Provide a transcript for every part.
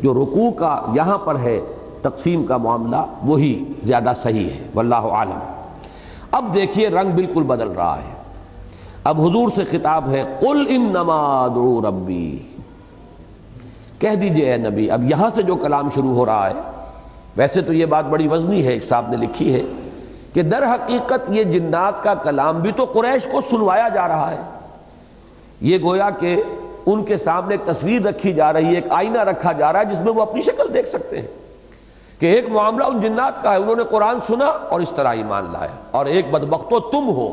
جو رکوع کا یہاں پر ہے تقسیم کا معاملہ وہی زیادہ صحیح ہے، واللہ عالم۔ اب دیکھیے رنگ بالکل بدل رہا ہے، اب حضور سے خطاب ہے، قل انما ادعو ربی، کہہ دیجئے اے نبی۔ اب یہاں سے جو کلام شروع ہو رہا ہے، ویسے تو یہ بات بڑی وزنی ہے، ایک صاحب نے لکھی ہے کہ در حقیقت یہ جنات کا کلام بھی تو قریش کو سنوایا جا رہا ہے، یہ گویا کہ ان کے سامنے ایک تصویر رکھی جا رہی ہے، ایک آئینہ رکھا جا رہا ہے جس میں وہ اپنی شکل دیکھ سکتے ہیں کہ ایک معاملہ ان جنات کا ہے، انہوں نے قرآن سنا اور اس طرح ایمان لایا، اور ایک بدبختو تم ہو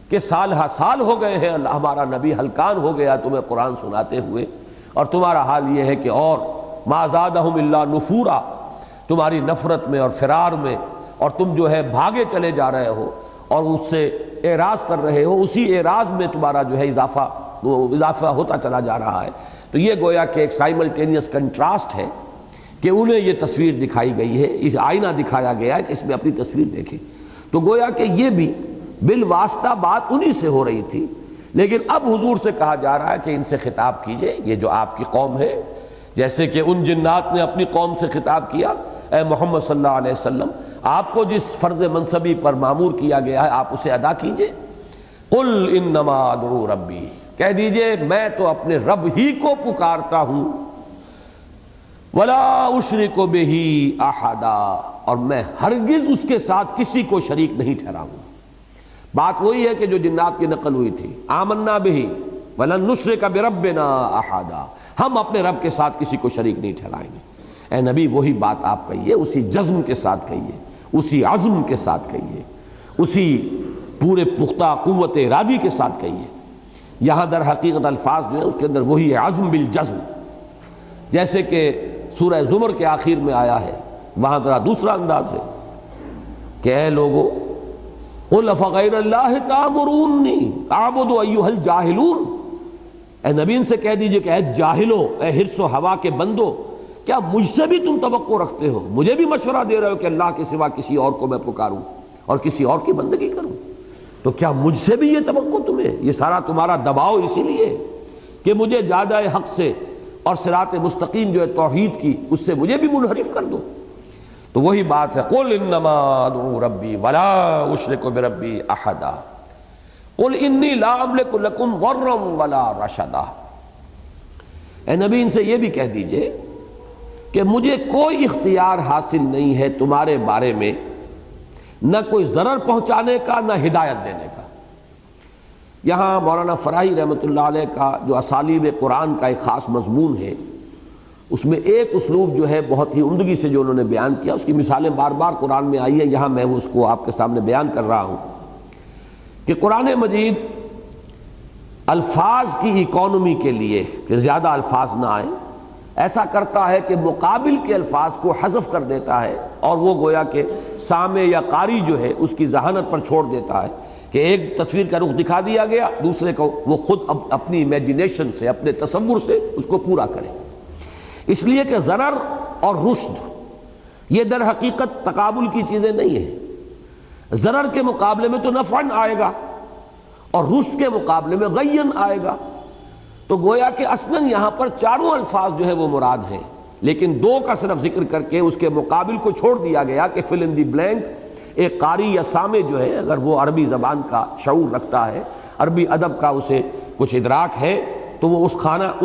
کہ سال ہا سال ہو گئے ہیں ہمارا نبی ہلکان ہو گیا تمہیں قرآن سناتے ہوئے، اور تمہارا حال یہ ہے کہ اور ما زادہم الا نفورا، تمہاری نفرت میں اور فرار میں، اور تم جو ہے بھاگے چلے جا رہے ہو اور اس سے اعراض کر رہے ہو، اسی اعراض میں تمہارا جو ہے اضافہ ہوتا چلا جا رہا ہے۔ تو یہ گویا کہ ایک سائملٹینیس کنٹراسٹ ہے کہ انہیں یہ تصویر دکھائی گئی ہے، اس آئینہ دکھایا گیا ہے کہ اس میں اپنی تصویر دیکھیں، تو گویا کہ یہ بھی بالواسطہ بات انہی سے ہو رہی تھی، لیکن اب حضور سے کہا جا رہا ہے کہ ان سے خطاب کیجئے، یہ جو آپ کی قوم ہے، جیسے کہ ان جنات نے اپنی قوم سے خطاب کیا، اے محمد صلی اللہ علیہ وسلم آپ کو جس فرض منصبی پر مامور کیا گیا ہے آپ اسے ادا کیجئے۔ قل انما ادعو ربی، کہہ دیجئے میں تو اپنے رب ہی کو پکارتا ہوں، ولا اشرک بہ احدا، اور میں ہرگز اس کے ساتھ کسی کو شریک نہیں ٹھہراؤں۔ بات وہی ہے کہ جو جنات کی نقل ہوئی تھی، آمنا بہ ولن نشرک بربنا احدا، ہم اپنے رب کے ساتھ کسی کو شریک نہیں ٹھہرائیں گے۔ اے نبی وہی بات آپ کہیے، اسی جزم کے ساتھ کہیے، اسی عزم کے ساتھ کہیے، اسی پورے پختہ قوت ارادی کے ساتھ کہیے۔ یہاں در حقیقت الفاظ جو ہے اس کے اندر وہی ہے عزم بالجزم، جیسے کہ سورہ زمر کے آخر میں آیا ہے، وہاں ذرا دوسرا انداز ہے کہ اے لوگو قل افغیر اللہ تأمرونی اعبد ایھا الجاہلون، اے نبی ان سے کہہ دیجئے کہ اے جاہلو، اے حرص و ہوا کے بندو، کیا مجھ سے بھی تم توقع رکھتے ہو، مجھے بھی مشورہ دے رہے ہو کہ اللہ کے سوا کسی اور کو میں پکاروں اور کسی اور کی بندگی کروں؟ تو کیا مجھ سے بھی یہ توقع تمہیں؟ یہ سارا تمہارا دباؤ اسی لیے کہ مجھے جادہ حق سے اور صراط مستقیم جو ہے توحید کی، اس سے مجھے بھی منحرف کر دو۔ تو وہی بات ہے، قل انما ادعو ربی ولا اشرک بربی احدا، قل انی لا املک لکم ضرا ولا رشدا۔ اے نبی ان سے یہ بھی کہہ دیجئے کہ مجھے کوئی اختیار حاصل نہیں ہے تمہارے بارے میں، نہ کوئی ضرر پہنچانے کا نہ ہدایت دینے کا۔ یہاں مولانا فراہی رحمۃ اللہ علیہ کا جو اسالیب قرآن کا ایک خاص مضمون ہے، اس میں ایک اسلوب جو ہے بہت ہی عمدگی سے جو انہوں نے بیان کیا، اس کی مثالیں بار بار قرآن میں آئی ہیں، یہاں میں اس کو آپ کے سامنے بیان کر رہا ہوں کہ قرآن مجید الفاظ کی اکانومی کے لیے کہ زیادہ الفاظ نہ آئیں، ایسا کرتا ہے کہ مقابل کے الفاظ کو حذف کر دیتا ہے، اور وہ گویا کہ سامع یا قاری جو ہے اس کی ذہانت پر چھوڑ دیتا ہے کہ ایک تصویر کا رخ دکھا دیا گیا، دوسرے کو وہ خود اپنی امیجینیشن سے، اپنے تصور سے اس کو پورا کرے۔ اس لیے کہ ضرر اور رشد یہ در حقیقت تقابل کی چیزیں نہیں ہیں، ضرر کے مقابلے میں تو نفعن آئے گا اور رشد کے مقابلے میں غین آئے گا، تو گویا کہ اصلاً یہاں پر چاروں الفاظ جو ہے وہ مراد ہیں، لیکن دو کا صرف ذکر کر کے اس کے مقابل کو چھوڑ دیا گیا کہ فل ان دی بلینک۔ ایک قاری یا سامع جو ہے اگر وہ عربی زبان کا شعور رکھتا ہے، عربی ادب کا اسے کچھ ادراک ہے، تو وہ اس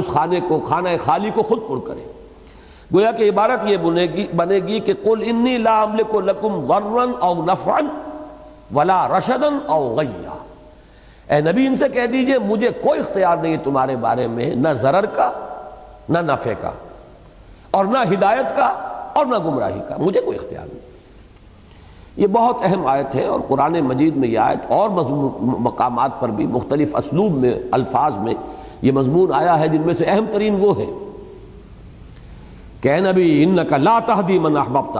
خانے کو، خانہ خالی کو خود پر کرے۔ گویا کہ عبارت یہ بنے گی کہ قل انی لا املک لکم ضرا او نفعا ولا رشدا او غیا، اے نبی ان سے کہہ دیجئے مجھے کوئی اختیار نہیں تمہارے بارے میں، نہ ضرر کا نہ نفع کا، اور نہ ہدایت کا اور نہ گمراہی کا، مجھے کوئی اختیار نہیں۔ یہ بہت اہم آیت ہے، اور قرآن مجید میں یہ آیت اور مقامات پر بھی مختلف اسلوب میں، الفاظ میں یہ مضمون آیا ہے، جن میں سے اہم ترین وہ ہے کہ اے نبی انک لا تہدی من احببت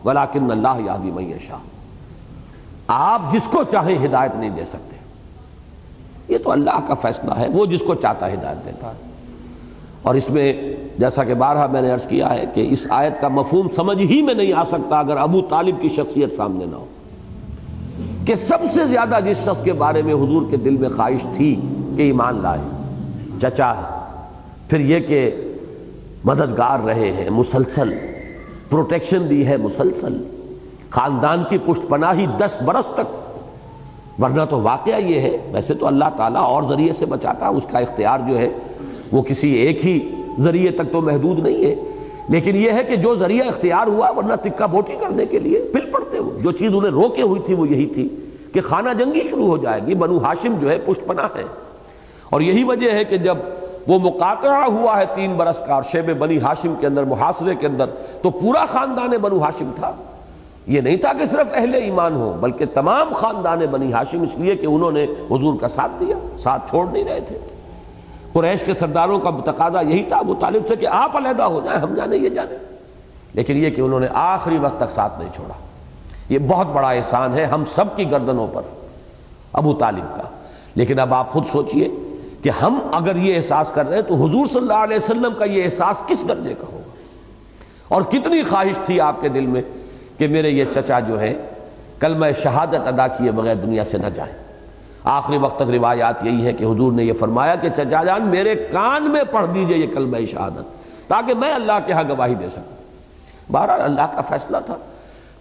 ولکن اللہ یہدی من یشاء، آپ جس کو چاہیں ہدایت نہیں دے سکتے، یہ تو اللہ کا فیصلہ ہے، وہ جس کو چاہتا ہے ہدایت دیتا ہے۔ اور اس میں جیسا کہ بارہا میں نے عرض کیا ہے کہ اس آیت کا مفہوم سمجھ ہی میں نہیں آ سکتا اگر ابو طالب کی شخصیت سامنے نہ ہو، کہ سب سے زیادہ جس شخص کے بارے میں حضور کے دل میں خواہش تھی کہ ایمان لائے چچا ہے، پھر یہ کہ مددگار رہے ہیں مسلسل، پروٹیکشن دی ہے مسلسل، خاندان کی پشت پناہی 10 برس تک. ورنہ تو واقعہ یہ ہے، ویسے تو اللہ تعالیٰ اور ذریعے سے بچاتا، اس کا اختیار جو ہے وہ کسی ایک ہی ذریعے تک تو محدود نہیں ہے، لیکن یہ ہے کہ جو ذریعہ اختیار ہوا، ورنہ تکہ بوٹی کرنے کے لیے پھر پڑتے ہو. جو چیز انہیں روکے ہوئی تھی وہ یہی تھی کہ خانہ جنگی شروع ہو جائے گی، بنو ہاشم جو ہے پشت پناہ ہے. اور یہی وجہ ہے کہ جب وہ مقاطعہ ہوا ہے 3 برس کا اور شیب بنی ہاشم کے اندر، محاصرے کے اندر، تو پورا خاندان بنو ہاشم تھا. یہ نہیں تھا کہ صرف اہل ایمان ہو، بلکہ تمام خاندان بنی ہاشم، اس لیے کہ انہوں نے حضور کا ساتھ دیا، ساتھ چھوڑ نہیں رہے تھے. قریش کے سرداروں کا تقاضا یہی تھا ابو طالب سے کہ آپ علیحدہ ہو جائیں، ہم جانے یہ جانے، لیکن یہ کہ انہوں نے آخری وقت تک ساتھ نہیں چھوڑا. یہ بہت بڑا احسان ہے ہم سب کی گردنوں پر ابو طالب کا. لیکن اب آپ خود سوچئے کہ ہم اگر یہ احساس کر رہے ہیں تو حضور صلی اللہ علیہ وسلم کا یہ احساس کس درجے کا ہوگا، اور کتنی خواہش تھی آپ کے دل میں کہ میرے یہ چچا جو ہے کلمہ شہادت ادا کیے بغیر دنیا سے نہ جائیں. آخری وقت تک روایات یہی ہے کہ حضور نے یہ فرمایا کہ چچا جان میرے کان میں پڑھ دیجئے یہ کلمہ شہادت، تاکہ میں اللہ کے ہاں گواہی دے سکوں. بہرحال اللہ کا فیصلہ تھا.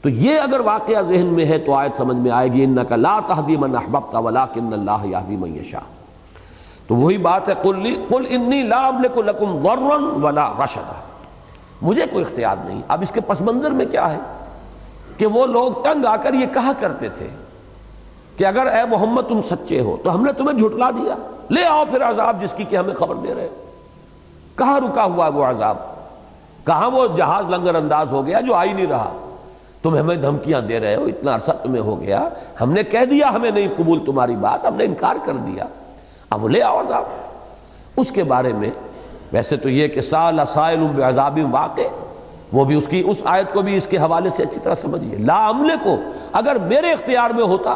تو یہ اگر واقعہ ذہن میں ہے تو آیت سمجھ میں آئے گی، انک لا تہدی من احببت ولکن اللہ یہدی من یشاء. تو وہی بات ہے، قل انی لا املک لکم ضرا ولا رشدا، مجھے کوئی اختیار نہیں. اب اس کے پس منظر میں کیا ہے کہ وہ لوگ تنگ آ کر یہ کہا کرتے تھے کہ اگر اے محمد تم سچے ہو تو ہم نے تمہیں جھٹلا دیا، لے آؤ پھر عذاب جس کی کہ ہمیں خبر دے رہے. کہاں رکا ہوا ہے وہ عذاب؟ کہاں وہ جہاز لنگر انداز ہو گیا جو آ ہی نہیں رہا؟ تم ہمیں دھمکیاں دے رہے ہو، اتنا عرصہ تمہیں ہو گیا، ہم نے کہہ دیا ہمیں نہیں قبول تمہاری بات، ہم نے انکار کر دیا، اب لے آؤ عذاب. اس کے بارے میں ویسے تو یہ کہ سال سائل بعذاب واقع، وہ بھی اس آیت کو بھی اس کے حوالے سے اچھی طرح سمجھیے. لا املک کو اگر میرے اختیار میں ہوتا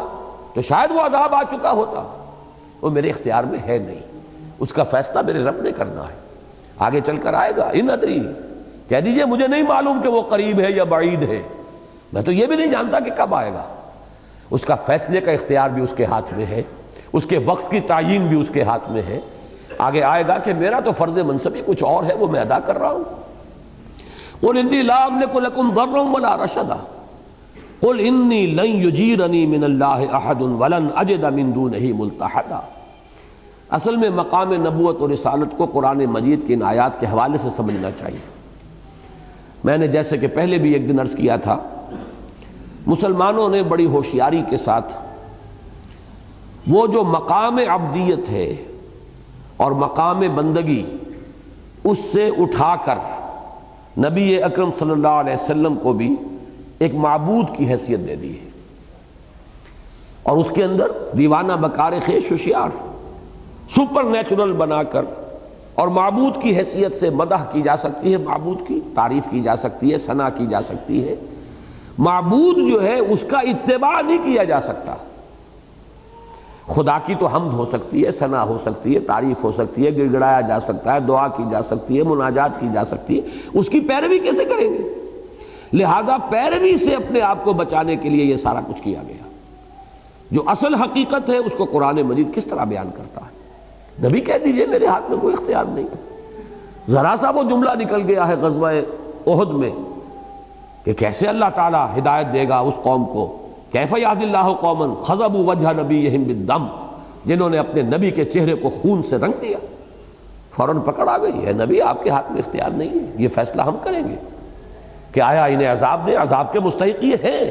تو شاید وہ عذاب آ چکا ہوتا، وہ میرے اختیار میں ہے نہیں، اس کا فیصلہ میرے رب نے کرنا ہے. آگے چل کر آئے گا، ان ادری، کہہ دیجئے مجھے نہیں معلوم کہ وہ قریب ہے یا بعید ہے، میں تو یہ بھی نہیں جانتا کہ کب آئے گا. اس کا فیصلے کا اختیار بھی اس کے ہاتھ میں ہے، اس کے وقت کی تعیین بھی اس کے ہاتھ میں ہے. آگے آئے گا کہ میرا تو فرض منصبی کچھ اور ہے، وہ میں ادا کر رہا ہوں. قل انی لا املک لکم ضرا ولا رشدا قل انی لن یجیرنی من اللہ احد ولن اجد من دونہ ملتحدا. اصل میں مقام نبوت اور رسالت کو قرآن مجید کی ان آیات کے حوالے سے سمجھنا چاہیے. میں نے جیسے کہ پہلے بھی ایک دن عرض کیا تھا، مسلمانوں نے بڑی ہوشیاری کے ساتھ وہ جو مقام عبدیت ہے اور مقام بندگی، اس سے اٹھا کر نبی اکرم صلی اللہ علیہ وسلم کو بھی ایک معبود کی حیثیت دے دی ہے، اور اس کے اندر دیوانہ بکار خیش ہوشیار سپر نیچرل بنا کر اور معبود کی حیثیت سے مدح کی جا سکتی ہے، معبود کی تعریف کی جا سکتی ہے، ثنا کی جا سکتی ہے. معبود جو ہے اس کا اتباع نہیں کیا جا سکتا. خدا کی تو حمد ہو سکتی ہے، ثنا ہو سکتی ہے، تعریف ہو سکتی ہے، گڑ گڑایا جا سکتا ہے، دعا کی جا سکتی ہے، مناجات کی جا سکتی ہے، اس کی پیروی کیسے کریں گے؟ لہذا پیروی سے اپنے آپ کو بچانے کے لیے یہ سارا کچھ کیا گیا. جو اصل حقیقت ہے اس کو قرآن مجید کس طرح بیان کرتا ہے؟ نبی کہہ دیجئے میرے ہاتھ میں کوئی اختیار نہیں. ذرا سا وہ جملہ نکل گیا ہے غزوہ احد میں کہ کیسے اللہ تعالیٰ ہدایت دے گا اس قوم کو، کیف یہدی اللہ قوما خضبوا وجہ نبیہم بالدم، جنہوں نے اپنے نبی کے چہرے کو خون سے رنگ دیا. فوراً پکڑ آ گئی ہے، نبی آپ کے ہاتھ میں اختیار نہیں ہے، یہ فیصلہ ہم کریں گے کہ آیا انہیں عذاب دیں، عذاب کے مستحق یہ ہیں،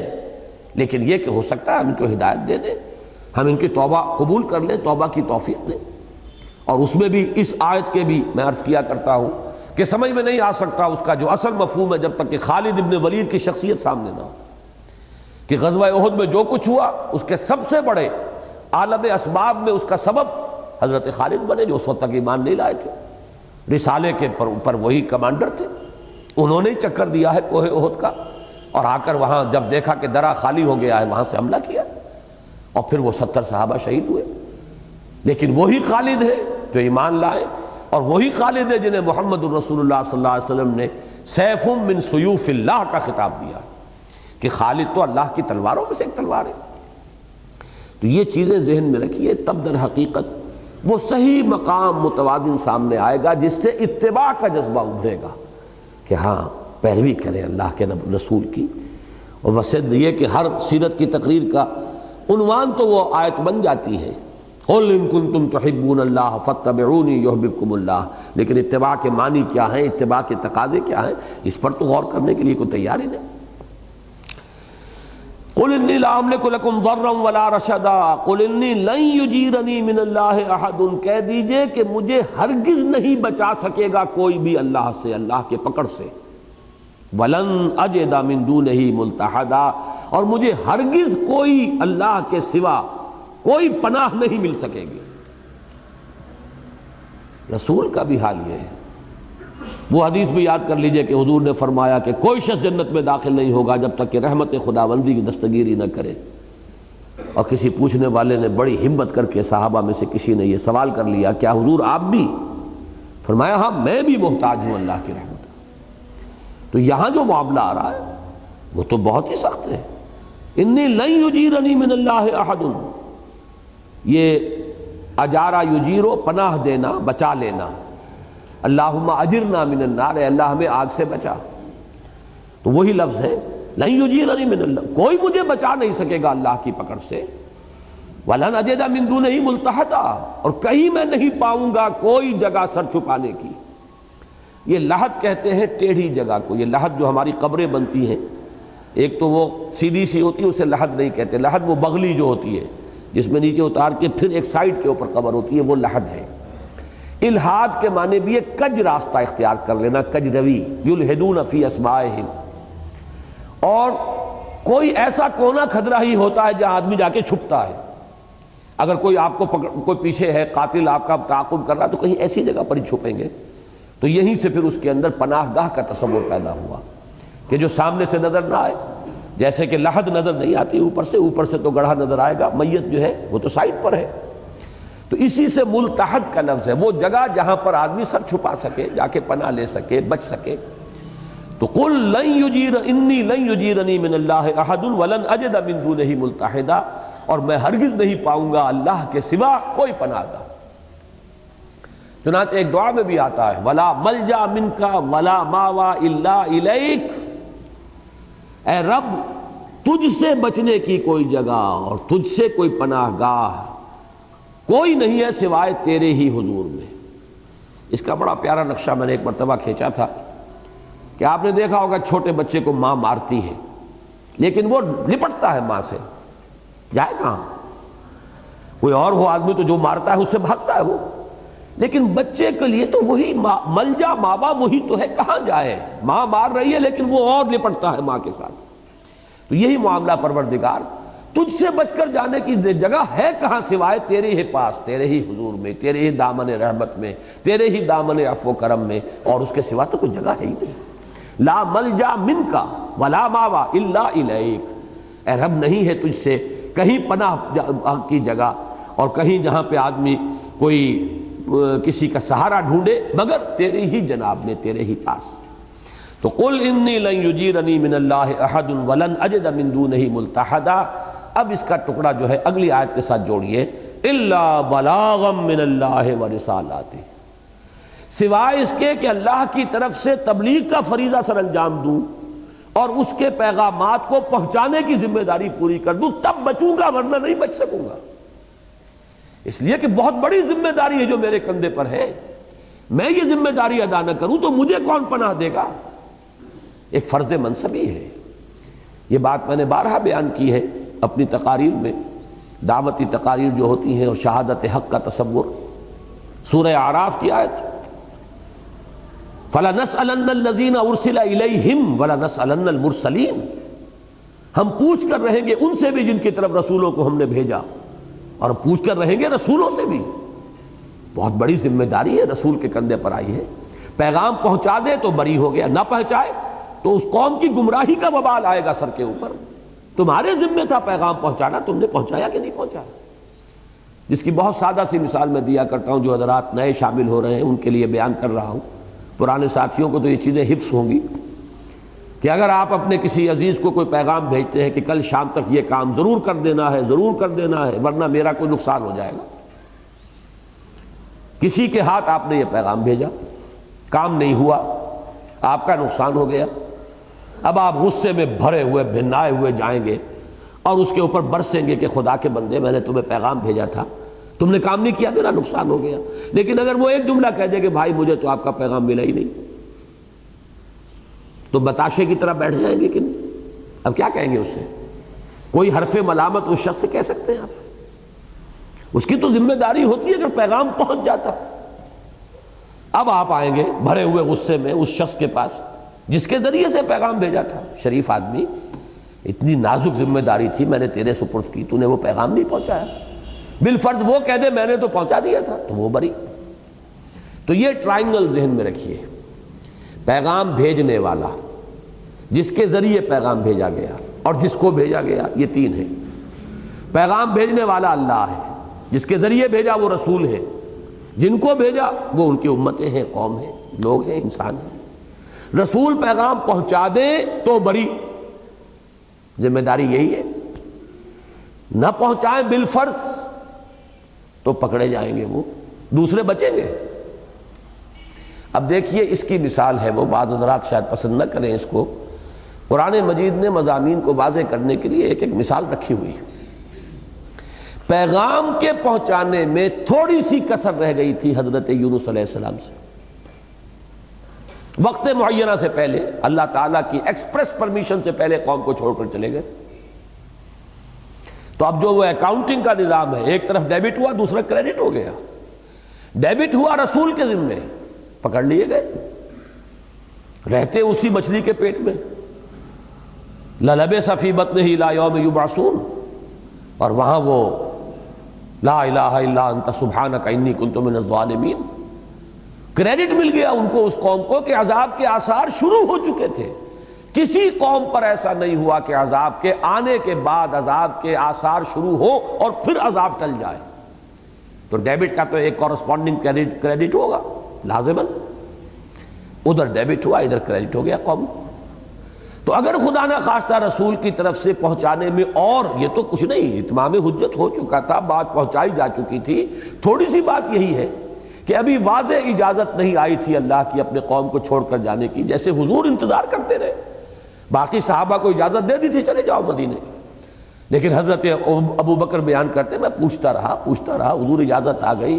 لیکن یہ کہ ہو سکتا ہے ہم ان کو ہدایت دے دیں، ہم ان کی توبہ قبول کر لیں، توبہ کی توفیق دیں. اور اس میں بھی اس آیت کے بھی میں عرض کیا کرتا ہوں کہ سمجھ میں نہیں آ سکتا اس کا جو اصل مفہوم ہے جب تک کہ خالد ابن ولید کی شخصیت سامنے نہ ہو، کہ غزوہ احد میں جو کچھ ہوا اس کے سب سے بڑے عالم اسباب میں اس کا سبب حضرت خالد بنے، جو اس وقت تک ایمان نہیں لائے تھے، رسالے کے پر وہی کمانڈر تھے. انہوں نے چکر دیا ہے کوہ احد کا، اور آ کر وہاں جب دیکھا کہ درہ خالی ہو گیا ہے وہاں سے حملہ کیا، اور پھر وہ 70 صحابہ شہید ہوئے. لیکن وہی خالد ہے جو ایمان لائے، اور وہی خالد ہے جنہیں محمد الرسول اللہ صلی اللہ علیہ وسلم نے سیف من سیوف اللہ کا خطاب دیا کہ خالد تو اللہ کی تلواروں میں سے ایک تلوار ہے. تو یہ چیزیں ذہن میں رکھیے، تب در حقیقت وہ صحیح مقام متوازن سامنے آئے گا جس سے اتباع کا جذبہ ابھرے گا. کہ ہاں پیروی کریں اللہ کے رسول کی. اور ویسے یہ کہ ہر سیرت کی تقریر کا عنوان تو وہ آیت بن جاتی ہے، قل ان کنتم تحبون اللہ فاتبعونی یحببکم اللہ، لیکن اتباع کے معنی کیا ہیں، اتباع کے تقاضے کیا ہیں، اس پر تو غور کرنے کے لیے کوئی تیار ہی نہیں. قل انی لا املک لکم ضرا ولا رشدا قل انی لن یجیرنی من اللہ احد، کہہ دیجئے کہ مجھے ہرگز نہیں بچا سکے گا کوئی بھی اللہ سے، اللہ کے پکڑ سے. ولن اجد من دونہ ملتحدا، اور مجھے ہرگز کوئی اللہ کے سوا کوئی پناہ نہیں مل سکے گی. رسول کا بھی حال یہ ہے. وہ حدیث بھی یاد کر لیجئے کہ حضور نے فرمایا کہ کوئی شخص جنت میں داخل نہیں ہوگا جب تک کہ رحمت خداوندی کی دستگیری نہ کرے. اور کسی پوچھنے والے نے بڑی ہمت کر کے صحابہ میں سے کسی نے یہ سوال کر لیا، کیا حضور آپ بھی؟ فرمایا ہاں میں بھی محتاج ہوں اللہ کی رحمت. تو یہاں جو معاملہ آ رہا ہے وہ تو بہت ہی سخت ہے. انی لن یجیرنی من اللہ احد، یہ اجارہ یجیرو پناہ دینا، بچا لینا. اللہم اجرنا من النار، اے اللہ ہمیں آگ سے بچا. تو وہی لفظ ہے لن یجیرنی من اللہ، کوئی مجھے بچا نہیں سکے گا اللہ کی پکڑ سے. ولن اجد من دونہ ملتحدا، اور کہیں میں نہیں پاؤں گا کوئی جگہ سر چھپانے کی. یہ لحد کہتے ہیں ٹیڑھی جگہ کو. یہ لحد جو ہماری قبریں بنتی ہیں، ایک تو وہ سیدھی سی ہوتی ہے، اسے لحد نہیں کہتے. لحد وہ بغلی جو ہوتی ہے جس میں نیچے اتار کے پھر ایک سائڈ کے اوپر قبر ہوتی ہے، وہ لحد ہے. الحاد کے معنی بھی ہے کج راستہ اختیار کر لینا، کج روی. یلحدون فی اسمائہم، اور کوئی ایسا کونا کھدرا ہی ہوتا ہے جہاں آدمی جا کے چھپتا ہے. اگر کوئی آپ کو کوئی پیچھے ہے، قاتل آپ کا تعاقب کر رہا، تو کہیں ایسی جگہ پر ہی چھپیں گے. تو یہیں سے پھر اس کے اندر پناہ گاہ کا تصور پیدا ہوا کہ جو سامنے سے نظر نہ آئے. جیسے کہ لحد نظر نہیں آتی اوپر سے تو گڑھا نظر آئے گا، میت جو ہے وہ تو سائڈ پر ہے. تو اسی سے ملتحد کا لفظ ہے، وہ جگہ جہاں پر آدمی سر چھپا سکے، جا کے پناہ لے سکے، بچ سکے. تو قل انی لن یجیرنی من اللہ احد ولن اجد من دونہ ملتحدا، اور میں ہرگز نہیں پاؤں گا اللہ کے سوا کوئی پناہ گاہ. چنانچہ ایک دعا میں بھی آتا ہے ولا ملجا منک ولا ماوا الا الیک، اے رب تجھ سے بچنے کی کوئی جگہ اور تجھ سے کوئی پناہ گاہ کوئی نہیں ہے سوائے تیرے ہی حضور میں. اس کا بڑا پیارا نقشہ میں نے ایک مرتبہ کھینچا تھا کہ آپ نے دیکھا ہوگا چھوٹے بچے کو ماں مارتی ہے لیکن وہ لپٹتا ہے ماں سے، جائے کہاں؟ کوئی اور ہو آدمی تو جو مارتا ہے اس سے بھاگتا ہے وہ، لیکن بچے کے لیے تو وہی ملجا ماں باپ وہی تو ہے، کہاں جائے؟ ماں مار رہی ہے لیکن وہ اور لپٹتا ہے ماں کے ساتھ. تو یہی معاملہ پروردگار، تجھ سے بچ کر جانے کی جگہ ہے کہاں سوائے تیرے ہی پاس، تیرے ہی حضور میں، تیرے ہی دامن رحمت میں، تیرے ہی دامن عفو و کرم میں، اور اس کے سوا تو کوئی جگہ ہے ہی نہیں. لا ملجا منک ولا ماوا الا الیک، اے رب نہیں ہے تجھ سے کہیں پناہ کی جگہ اور کہیں جہاں پہ آدمی کوئی کسی کا سہارا ڈھونڈے مگر تیرے ہی جناب میں، تیرے ہی پاس. تو قل انی لن یجیرنی من اللہ احد ولن اجد من دونہ ملتحدا. اب اس کا ٹکڑا جو ہے اگلی آیت کے ساتھ جوڑیے، الا بلاغا من اللہ ورسالاتہ، سوائے اس کے کہ اللہ کی طرف سے تبلیغ کا فریضہ سر انجام دوں اور اس کے پیغامات کو پہنچانے کی ذمہ داری پوری کر دوں، تب بچوں گا، ورنہ نہیں بچ سکوں گا. اس لیے کہ بہت بڑی ذمہ داری ہے جو میرے کندھے پر ہے. میں یہ ذمہ داری ادا نہ کروں تو مجھے کون پناہ دے گا؟ ایک فرض منصبی ہے. یہ بات میں نے بارہا بیان کی ہے اپنی تقاریر میں، دعوتی تقاریر جو ہوتی ہیں اور شہادت حق کا تصور. سورہ اعراف کی آیت فَلَنَسْأَلَنَّ الَّذِينَ أُرْسِلَ إِلَيْهِمْ وَلَنَسْأَلَنَّ الْمُرْسَلِينَ، ہم پوچھ کر رہیں گے ان سے بھی جن کی طرف رسولوں کو ہم نے بھیجا، اور پوچھ کر رہیں گے رسولوں سے بھی. بہت بڑی ذمہ داری ہے رسول کے کندھے پر آئی ہے. پیغام پہنچا دے تو بری ہو گیا، نہ پہنچائے تو اس قوم کی گمراہی کا وبال آئے گا سر کے اوپر. تمہارے ذمہ تھا پیغام پہنچانا، تم نے پہنچایا کہ نہیں پہنچایا؟ جس کی بہت سادہ سی مثال میں دیا کرتا ہوں، جو حضرات نئے شامل ہو رہے ہیں ان کے لیے بیان کر رہا ہوں. پرانے ساتھیوں کو تو یہ چیزیں حفظ ہوں گی کہ اگر آپ اپنے کسی عزیز کو کوئی پیغام بھیجتے ہیں کہ کل شام تک یہ کام ضرور کر دینا ہے، ضرور کر دینا ہے ورنہ میرا کوئی نقصان ہو جائے گا. کسی کے ہاتھ آپ نے یہ پیغام بھیجا، کام نہیں ہوا. آپ کا نقصان ہو گیا. اب آپ غصے میں بھرے ہوئے بھنائے ہوئے جائیں گے اور اس کے اوپر برسیں گے کہ خدا کے بندے میں نے تمہیں پیغام بھیجا تھا, تم نے کام نہیں کیا, میرا نقصان ہو گیا. لیکن اگر وہ ایک جملہ کہہ دے کہ بھائی مجھے تو آپ کا پیغام ملا ہی نہیں, تو بتاشے کی طرح بیٹھ جائیں گے کہ نہیں؟ اب کیا کہیں گے اس سے؟ کوئی حرف ملامت اس شخص سے کہہ سکتے ہیں آپ؟ اس کی تو ذمہ داری ہوتی ہے اگر پیغام پہنچ جاتا. اب آپ آئیں گے بھرے ہوئے غصے میں اس شخص کے پاس جس کے ذریعے سے پیغام بھیجا تھا. شریف آدمی, اتنی نازک ذمہ داری تھی, میں نے تیرے سپرد کی, تو نے وہ پیغام نہیں پہنچایا. بالفرض وہ کہہ دے میں نے تو پہنچا دیا تھا, تو وہ بری. تو یہ ٹرائنگل ذہن میں رکھیے. پیغام بھیجنے والا, جس کے ذریعے پیغام بھیجا گیا اور جس کو بھیجا گیا, یہ تین ہیں. پیغام بھیجنے والا اللہ ہے, جس کے ذریعے بھیجا وہ رسول ہے, جن کو بھیجا وہ ان کی امتیں ہیں, قوم ہیں, لوگ ہیں, انسان ہیں. رسول پیغام پہنچا دے تو بری, ذمہ داری یہی ہے. نہ پہنچائیں بالفرض تو پکڑے جائیں گے, وہ دوسرے بچیں گے. اب دیکھیے اس کی مثال ہے, وہ بعض حضرات شاید پسند نہ کریں اس کو. قرآن مجید نے مضامین کو واضح کرنے کے لیے ایک ایک مثال رکھی ہوئی ہے. پیغام کے پہنچانے میں تھوڑی سی کسر رہ گئی تھی حضرت یونس علیہ السلام سے. وقت معینہ سے پہلے, اللہ تعالیٰ کی ایکسپریس پرمیشن سے پہلے قوم کو چھوڑ کر چلے گئے. تو اب جو وہ اکاؤنٹنگ کا نظام ہے, ایک طرف ڈیبٹ ہوا, دوسرا کریڈٹ ہو گیا. ڈیبٹ ہوا رسول کے ذمے, پکڑ لیے گئے, رہتے اسی مچھلی کے پیٹ میں. لَلَبِثَ فِي بَطْنِهِ إِلَىٰ يَوْمِ يُبْعَثُونَ, اور وہاں وہ لا الہ الا انت سبحانک انی کنت من الظالمین. کریڈٹ مل گیا ان کو, اس قوم کو, کہ عذاب کے آثار شروع ہو چکے تھے. کسی قوم پر ایسا نہیں ہوا کہ عذاب کے آنے کے بعد عذاب کے آثار شروع ہو اور پھر عذاب ٹل جائے. تو ڈیبٹ کا تو ایک کورسپونڈنگ کریڈٹ ہوگا لازماً. ادھر ڈیبٹ ہوا, ادھر کریڈٹ ہو گیا قوم کو. تو اگر خدا نہ خواستہ رسول کی طرف سے پہنچانے میں, اور یہ تو کچھ نہیں, اتمام حجت ہو چکا تھا, بات پہنچائی جا چکی تھی. تھوڑی سی بات یہی ہے کہ ابھی واضح اجازت نہیں آئی تھی اللہ کی اپنے قوم کو چھوڑ کر جانے کی. جیسے حضور انتظار کرتے رہے, باقی صحابہ کو اجازت دے دی تھی چلے جاؤ مدینے, لیکن حضرت ابو بکر بیان کرتے میں پوچھتا رہا حضور اجازت آ گئی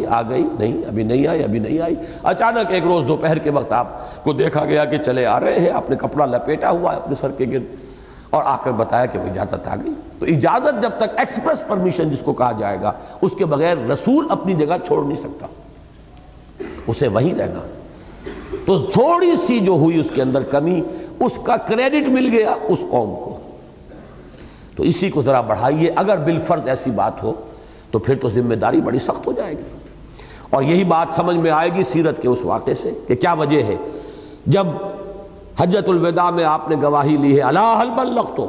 نہیں, ابھی نہیں آئی. اچانک ایک روز دوپہر کے وقت آپ کو دیکھا گیا کہ چلے آ رہے ہیں, اپنے کپڑا لپیٹا ہوا ہے اپنے سر کے گرد, اور آ کر بتایا کہ وہ اجازت آ گئی. تو اجازت جب تک ایکسپریس پرمیشن جس کو کہا جائے گا, اس کے بغیر رسول اپنی جگہ چھوڑ نہیں سکتا, اسے وہیں رہنا. تو تھوڑی سی جو ہوئی اس کے اندر کمی, اس کا کریڈٹ مل گیا اس قوم کو. تو اسی کو ذرا بڑھائیے. اگر بالفرض ایسی بات ہو تو پھر تو ذمہ داری بڑی سخت ہو جائے گی. اور یہی بات سمجھ میں آئے گی سیرت کے اس واقعے سے کہ کیا وجہ ہے. جب حجۃ الوداع میں آپ نے گواہی لی ہے الا هل بلغت,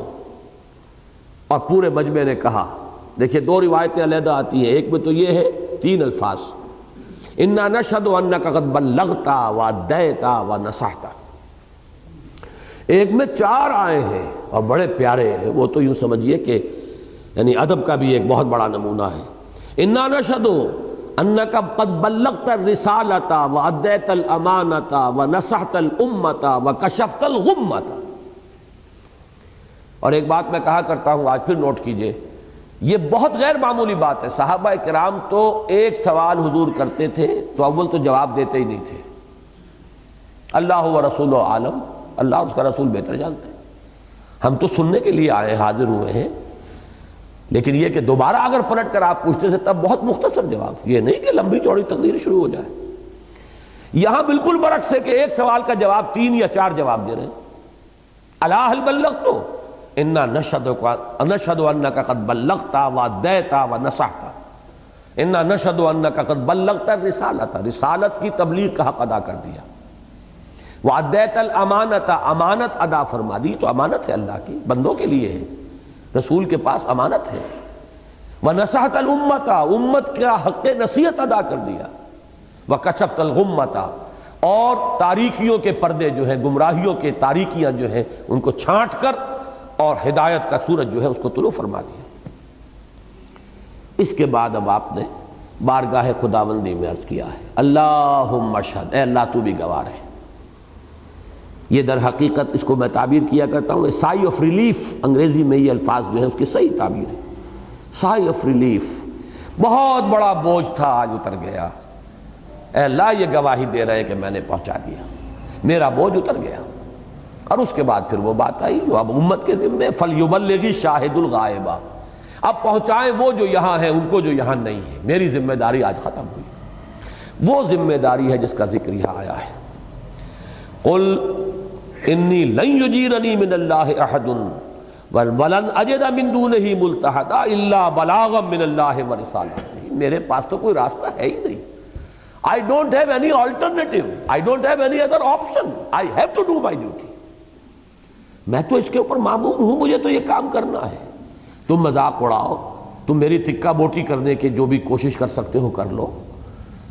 اور پورے مجمع نے کہا, دیکھیے دو روایتیں علیحدہ آتی ہیں, ایک میں تو یہ ہے 3 الفاظ, انا نشهد انک قد بلغت وادیت ونصحت. ایک میں 4 آئے ہیں اور بڑے پیارے ہیں, وہ تو یوں سمجھیے کہ یعنی ادب کا بھی ایک بہت بڑا نمونہ ہے. انا نشهد انک قد بلغت الرسالۃ وادیت الامانۃ ونصحت الامۃ وکشفت الغمۃ. اور ایک بات میں کہا کرتا ہوں, آج پھر نوٹ کیجئے, یہ بہت غیر معمولی بات ہے. صحابہ کرام تو ایک سوال حضور کرتے تھے تو اول تو جواب دیتے ہی نہیں تھے. اللہ و رسول عالم, اللہ اور اس کا رسول بہتر جانتے ہیں, ہم تو سننے کے لیے آئے حاضر ہوئے ہیں. لیکن یہ کہ دوبارہ اگر پلٹ کر آپ پوچھتے تھے تب بہت مختصر جواب, یہ نہیں کہ لمبی چوڑی تقریر شروع ہو جائے. یہاں بالکل برعکس ہے کہ ایک سوال کا جواب 3 یا 4 جواب دے رہے ہیں. الا هل بلغت انا نشهد انک قد بلغت وادیت ونصحت. انا نشهد انک قد بلغت الرسالۃ, رسالت کی تبلیغ کا حق ادا کر دیا. وادیت الامانۃ, امانت ادا فرما دی. تو امانت ہے اللہ کی, بندوں کے لیے ہے, رسول کے پاس امانت ہے. ونصحت الامۃ, امت کا حق نصیحت ادا کر دیا. وکشفت الغمۃ, اور تاریکیوں کے پردے جو ہیں, گمراہیوں کے تاریکیاں جو ہیں ان کو چھانٹ کر اور ہدایت کا سورج جو ہے اس کو طلوع فرما دیا. اس کے بعد اب آپ نے بارگاہ خداوندی میں عرض کیا ہے اللہم اشہد, اے اللہ تو بھی گواہ رہے. یہ در حقیقت اس کو میں تعبیر کیا کرتا ہوں سائی آف ریلیف، انگریزی میں یہ الفاظ جو ہیں اس کی صحیح تعبیر ہے، سائی آف ریلیف۔ بہت بڑا بوجھ تھا، آج اتر گیا۔ اے اللہ یہ گواہی دے رہے کہ میں نے پہنچا دیا، میرا بوجھ اتر گیا۔ اور اس کے بعد پھر وہ بات آئی جو اب امت کے ذمے، فَلْيُبَلِّغِ الشَّاهِدُ الْغَائِبَ، اب پہنچائیں وہ جو یہاں ہیں ان کو جو یہاں نہیں ہے۔ میری ذمہ داری آج ختم ہوئی، وہ ذمہ داری ہے جس کا ذکر یہاں آیا ہے۔ قُلْ إِنِّي لَن يُجِيرَنِي مِنَ اللَّهِ أَحَدٌ وَلَنْ أَجِدَ مِن دُونِهِ مُلْتَحَدًا إِلَّا بَلَاغًا مِنَ اللَّهِ وَرِسَالَتِهِ، میرے پاس تو کوئی راستہ ہے ہی نہیں۔ I don't have any alternative, I don't have any other option, I have to do my duty۔ میں تو اس کے اوپر مامور ہوں، مجھے تو یہ کام کرنا ہے۔ تم مذاق اڑاؤ، تم میری تکہ بوٹی کرنے کے جو بھی کوشش کر سکتے ہو کر لو،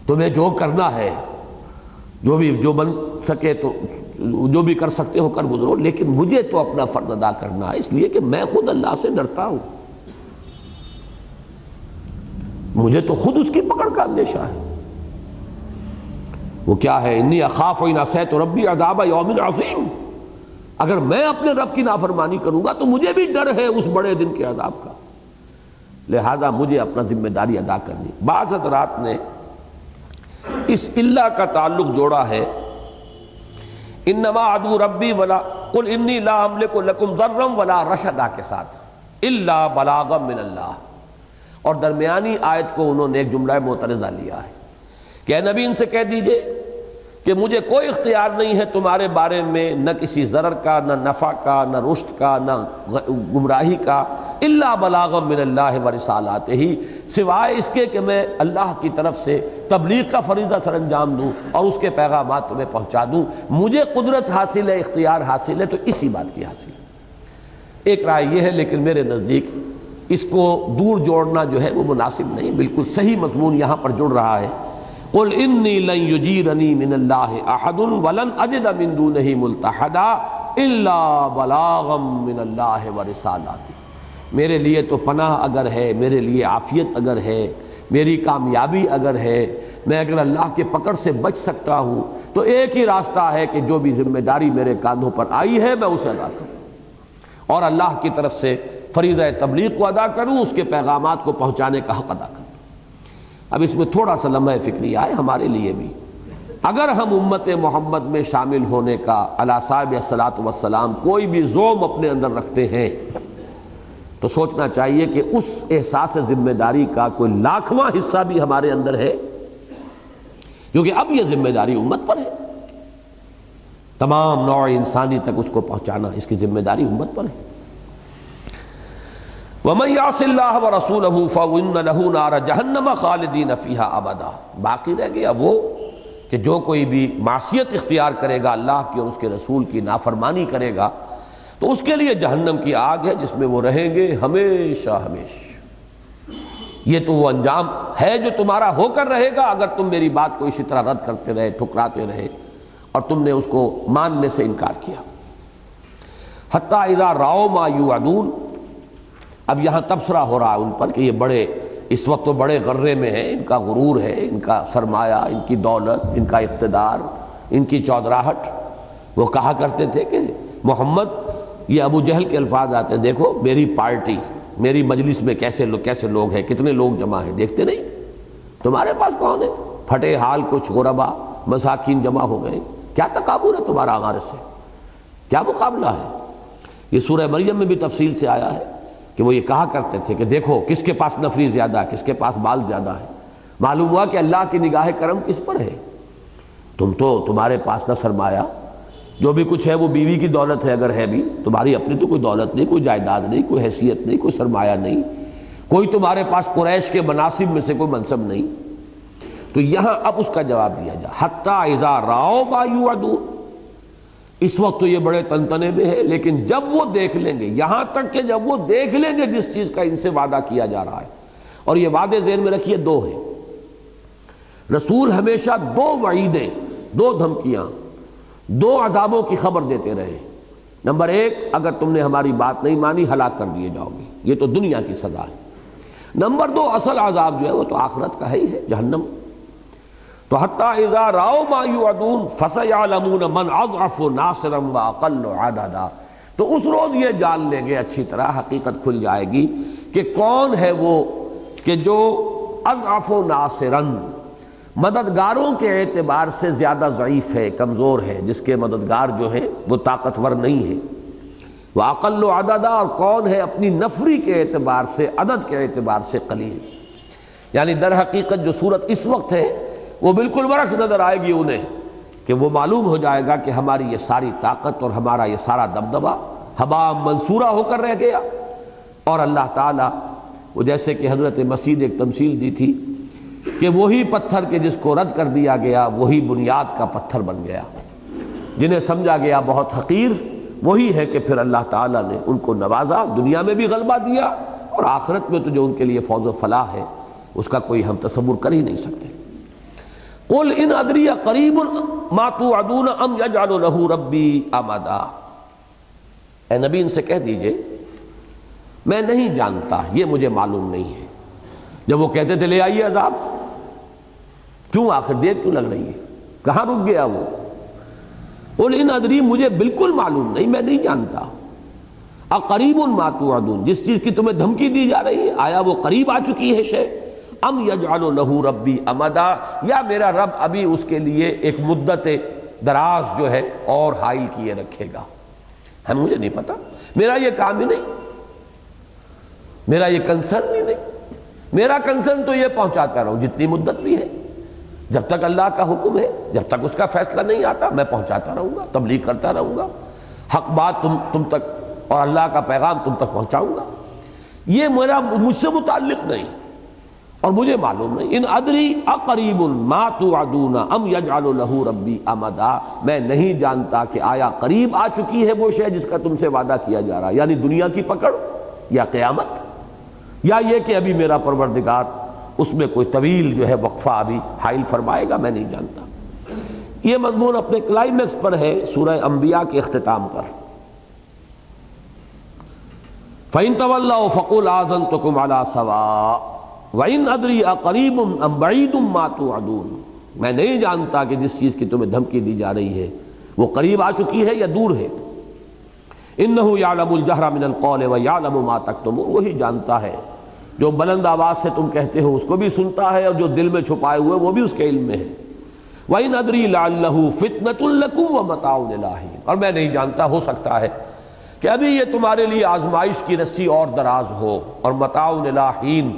تمہیں جو کرنا ہے، جو بن سکے تو جو بھی کر سکتے ہو کر گزرو، لیکن مجھے تو اپنا فرض ادا کرنا ہے، اس لیے کہ میں خود اللہ سے ڈرتا ہوں، مجھے تو خود اس کی پکڑ کا اندیشہ ہے۔ وہ کیا ہے؟ انی اخاف ان عصیت ربی عذاب یوم عظیم، اگر میں اپنے رب کی نافرمانی کروں گا تو مجھے بھی ڈر ہے اس بڑے دن کے عذاب کا، لہذا مجھے اپنا ذمہ داری ادا کرنی۔ بعض حضرات نے اس اللہ کا تعلق جوڑا ہے انما عدو ربی ولا قل انی لا املک لکم ضرا ولا رشدا کے ساتھ، الا بلاغا من اللہ، اور درمیانی آیت کو انہوں نے ایک جملہ معترضہ لیا ہے کہ اے نبی ان سے کہہ دیجئے کہ مجھے کوئی اختیار نہیں ہے تمہارے بارے میں، نہ کسی ضرر کا، نہ نفع کا، نہ رشد کا، نہ گمراہی کا، الا بلاغا من اللہ ورسالاتہ، سوائے اس کے کہ میں اللہ کی طرف سے تبلیغ کا فریضہ سر انجام دوں اور اس کے پیغامات تمہیں پہنچا دوں۔ مجھے قدرت حاصل ہے، اختیار حاصل ہے، تو اسی بات کی حاصل ہے۔ ایک رائے یہ ہے، لیکن میرے نزدیک اس کو دور جوڑنا جو ہے وہ مناسب نہیں، بالکل صحیح مضمون یہاں پر جڑ رہا ہے۔ قل انی لن یجیرنی من اللہ احد ولن اجد من دونہ ملتحدا الا بلاغا من اللہ ورسالاتہ، میرے لیے تو پناہ اگر ہے، میرے لیے عافیت اگر ہے، میری کامیابی اگر ہے، میں اگر اللہ کے پکڑ سے بچ سکتا ہوں تو ایک ہی راستہ ہے کہ جو بھی ذمہ داری میرے کاندھوں پر آئی ہے میں اسے ادا کروں اور اللہ کی طرف سے فریضہ تبلیغ کو ادا کروں، اس کے پیغامات کو پہنچانے کا حق ادا کروں۔ اب اس میں تھوڑا سا لمحہ فکریہ ہے ہمارے لیے بھی، اگر ہم امت محمد میں شامل ہونے کا علی صاحب الصلاۃ والسلام کوئی بھی زوم اپنے اندر رکھتے ہیں تو سوچنا چاہیے کہ اس احساس ذمہ داری کا کوئی لاکھواں حصہ بھی ہمارے اندر ہے، کیونکہ اب یہ ذمہ داری امت پر ہے، تمام نوع انسانی تک اس کو پہنچانا، اس کی ذمہ داری امت پر ہے۔ وَمَن يَعْصِ اللَّهَ وَرَسُولَهُ فَإِنَّ لَهُ نَارَ جَهَنَّمَ خَالِدِينَ فِيهَا أَبَدًا، باقی رہ گیا وہ کہ جو کوئی بھی معصیت اختیار کرے گا اللہ کی اور اس کے رسول کی نافرمانی کرے گا تو اس کے لیے جہنم کی آگ ہے جس میں وہ رہیں گے ہمیشہ ہمیشہ۔ یہ تو وہ انجام ہے جو تمہارا ہو کر رہے گا اگر تم میری بات کو اسی طرح رد کرتے رہے، ٹھکراتے رہے اور تم نے اس کو ماننے سے انکار کیا۔ حتیٰ اذا رأوا ما یوعدون، اب یہاں تبصرہ ہو رہا ہے ان پر کہ یہ بڑے اس وقت تو بڑے غرے میں ہیں، ان کا غرور ہے، ان کا سرمایہ، ان کی دولت، ان کا اقتدار، ان کی چودراہٹ۔ وہ کہا کرتے تھے کہ محمد، یہ ابو جہل کے الفاظ آتے ہیں، دیکھو میری پارٹی، میری مجلس میں کیسے لوگ ہیں، کتنے لوگ جمع ہیں، دیکھتے نہیں تمہارے پاس کون ہے؟ پھٹے حال کچھ غربا مساکین جمع ہو گئے، کیا تقابل ہے تمہارا ہمارے سے، کیا مقابلہ ہے؟ یہ سورہ مریم میں بھی تفصیل سے آیا ہے کہ وہ یہ کہا کرتے تھے کہ دیکھو کس کے پاس نفری زیادہ ہے، کس کے پاس مال زیادہ ہے۔ معلوم ہوا کہ اللہ کی نگاہ کرم کس پر ہے؟ تمہارے پاس نہ سرمایہ، جو بھی کچھ ہے وہ بیوی کی دولت ہے اگر ہے بھی، تمہاری اپنی تو کوئی دولت نہیں، کوئی جائیداد نہیں، کوئی حیثیت نہیں، کوئی سرمایہ نہیں، کوئی تمہارے پاس قریش کے مناصب میں سے کوئی منصب نہیں۔ تو یہاں اب اس کا جواب دیا جا، حتیٰ اذا رأوا ما یوعدون، اس وقت تو یہ بڑے تنتنے میں ہے، لیکن جب وہ دیکھ لیں گے، یہاں تک کہ جب وہ دیکھ لیں گے جس چیز کا ان سے وعدہ کیا جا رہا ہے، اور یہ وعدے ذہن میں رکھیے دو ہیں، رسول ہمیشہ دو وعیدیں، دو دھمکیاں، دو عذابوں کی خبر دیتے رہے۔ نمبر ایک، اگر تم نے ہماری بات نہیں مانی ہلاک کر دیے جاؤ گے، یہ تو دنیا کی سزا ہے۔ نمبر دو، اصل عذاب جو ہے وہ تو آخرت کا ہے ہی ہے، جہنم۔ تو حتیٰ اذا راؤ ما یوعدون فسیعلمون من اضعف ناصرا واقل عددا، تو اس روز یہ جان لیں گے اچھی طرح، حقیقت کھل جائے گی کہ کون ہے وہ کہ جو اضعف ناصرا، مددگاروں کے اعتبار سے زیادہ ضعیف ہے، کمزور ہے، جس کے مددگار جو ہے وہ طاقتور نہیں ہے، واقل عددا، اور کون ہے اپنی نفری کے اعتبار سے، عدد کے اعتبار سے قلیل۔ یعنی در حقیقت جو صورت اس وقت ہے وہ بالکل برعکس نظر آئے گی انہیں، کہ وہ معلوم ہو جائے گا کہ ہماری یہ ساری طاقت اور ہمارا یہ سارا دبدبہ ہبا منصورہ ہو کر رہ گیا، اور اللہ تعالیٰ وہ جیسے کہ حضرت مسیح نے ایک تمثیل دی تھی کہ وہی پتھر کے جس کو رد کر دیا گیا وہی بنیاد کا پتھر بن گیا، جنہیں سمجھا گیا بہت حقیر، وہی ہے کہ پھر اللہ تعالیٰ نے ان کو نوازا، دنیا میں بھی غلبہ دیا، اور آخرت میں تو جو ان کے لیے فوز و فلاح ہے اس کا کوئی ہم تصور کر ہی نہیں سکتے۔ قل ان ادری قریب ما توعدون ام یجعل له ربی امدا، اے نبی ان سے کہہ دیجئے میں نہیں جانتا، یہ مجھے معلوم نہیں ہے۔ جب وہ کہتے تھے لے آئیے عذاب، کیوں آخر دیر کیوں لگ رہی ہے، کہاں رک گیا وہ؟ قل ان ادری، مجھے بالکل معلوم نہیں، میں نہیں جانتا۔ اقریب ما توعدون، جس چیز کی تمہیں دھمکی دی جا رہی ہے آیا وہ قریب آ چکی ہے شے؟ ام یجعل له ربی امدا، یا میرا رب ابھی اس کے لیے ایک مدت دراز جو ہے اور حائل کیے رکھے گا؟ مجھے نہیں پتا، میرا یہ کام ہی نہیں، میرا یہ کنسرن ہی نہیں، میرا کنسرن تو یہ پہنچاتا رہوں جتنی مدت بھی ہے، جب تک اللہ کا حکم ہے، جب تک اس کا فیصلہ نہیں آتا میں پہنچاتا رہوں گا، تبلیغ کرتا رہوں گا، حق بات تم تک اور اللہ کا پیغام تم تک پہنچاؤں گا، یہ میرا مجھ سے متعلق نہیں اور مجھے معلوم نہیں۔ ان ادری اقریب ما توعدون ام یجعل له ربی امدا، میں نہیں جانتا کہ آیا قریب آ چکی ہے وہ شے جس کا تم سے وعدہ کیا جا رہا ہے، یعنی دنیا کی پکڑ یا قیامت، یا یہ کہ ابھی میرا پروردگار اس میں کوئی طویل جو ہے وقفہ ابھی حائل فرمائے گا، میں نہیں جانتا۔ یہ مضمون اپنے کلائمیکس پر ہے سورہ انبیاء کے اختتام پر۔ فَإِن تَوَلَّوْا فَقُلْ آذَنْتُكُمْ عَلَىٰ سَوَاءٍ وَإِنْ أَدْرِي أَقَرِيبٌ أَمْ بَعِيدٌ مَا تُوعَدُونَ، میں نہیں جانتا کہ جس چیز کی تمہیں دھمکی دی جا رہی ہے وہ قریب آ چکی ہے یا دور ہے۔ إِنَّهُ يَعْلَمُ الْجَهْرَ مِنَ الْقَوْلِ وَيَعْلَمُ مَا تَكْتُمُونَ، وہی جانتا ہے جو بلند آواز سے تم کہتے ہو اس کو بھی سنتا ہے، اور جو دل میں چھپائے ہوئے وہ بھی اس کے علم میں ہے۔ وَإِنْ أَدْرِي لَعَلَّهُ فِتْنَةٌ لَكُمْ وَمَتَاعٌ إِلَىٰ حِينٍ، اور میں نہیں جانتا، ہو سکتا ہے کہ ابھی یہ تمہارے لیے آزمائش کی رسی اور دراز ہو، اور متاع إِلَىٰ حِين،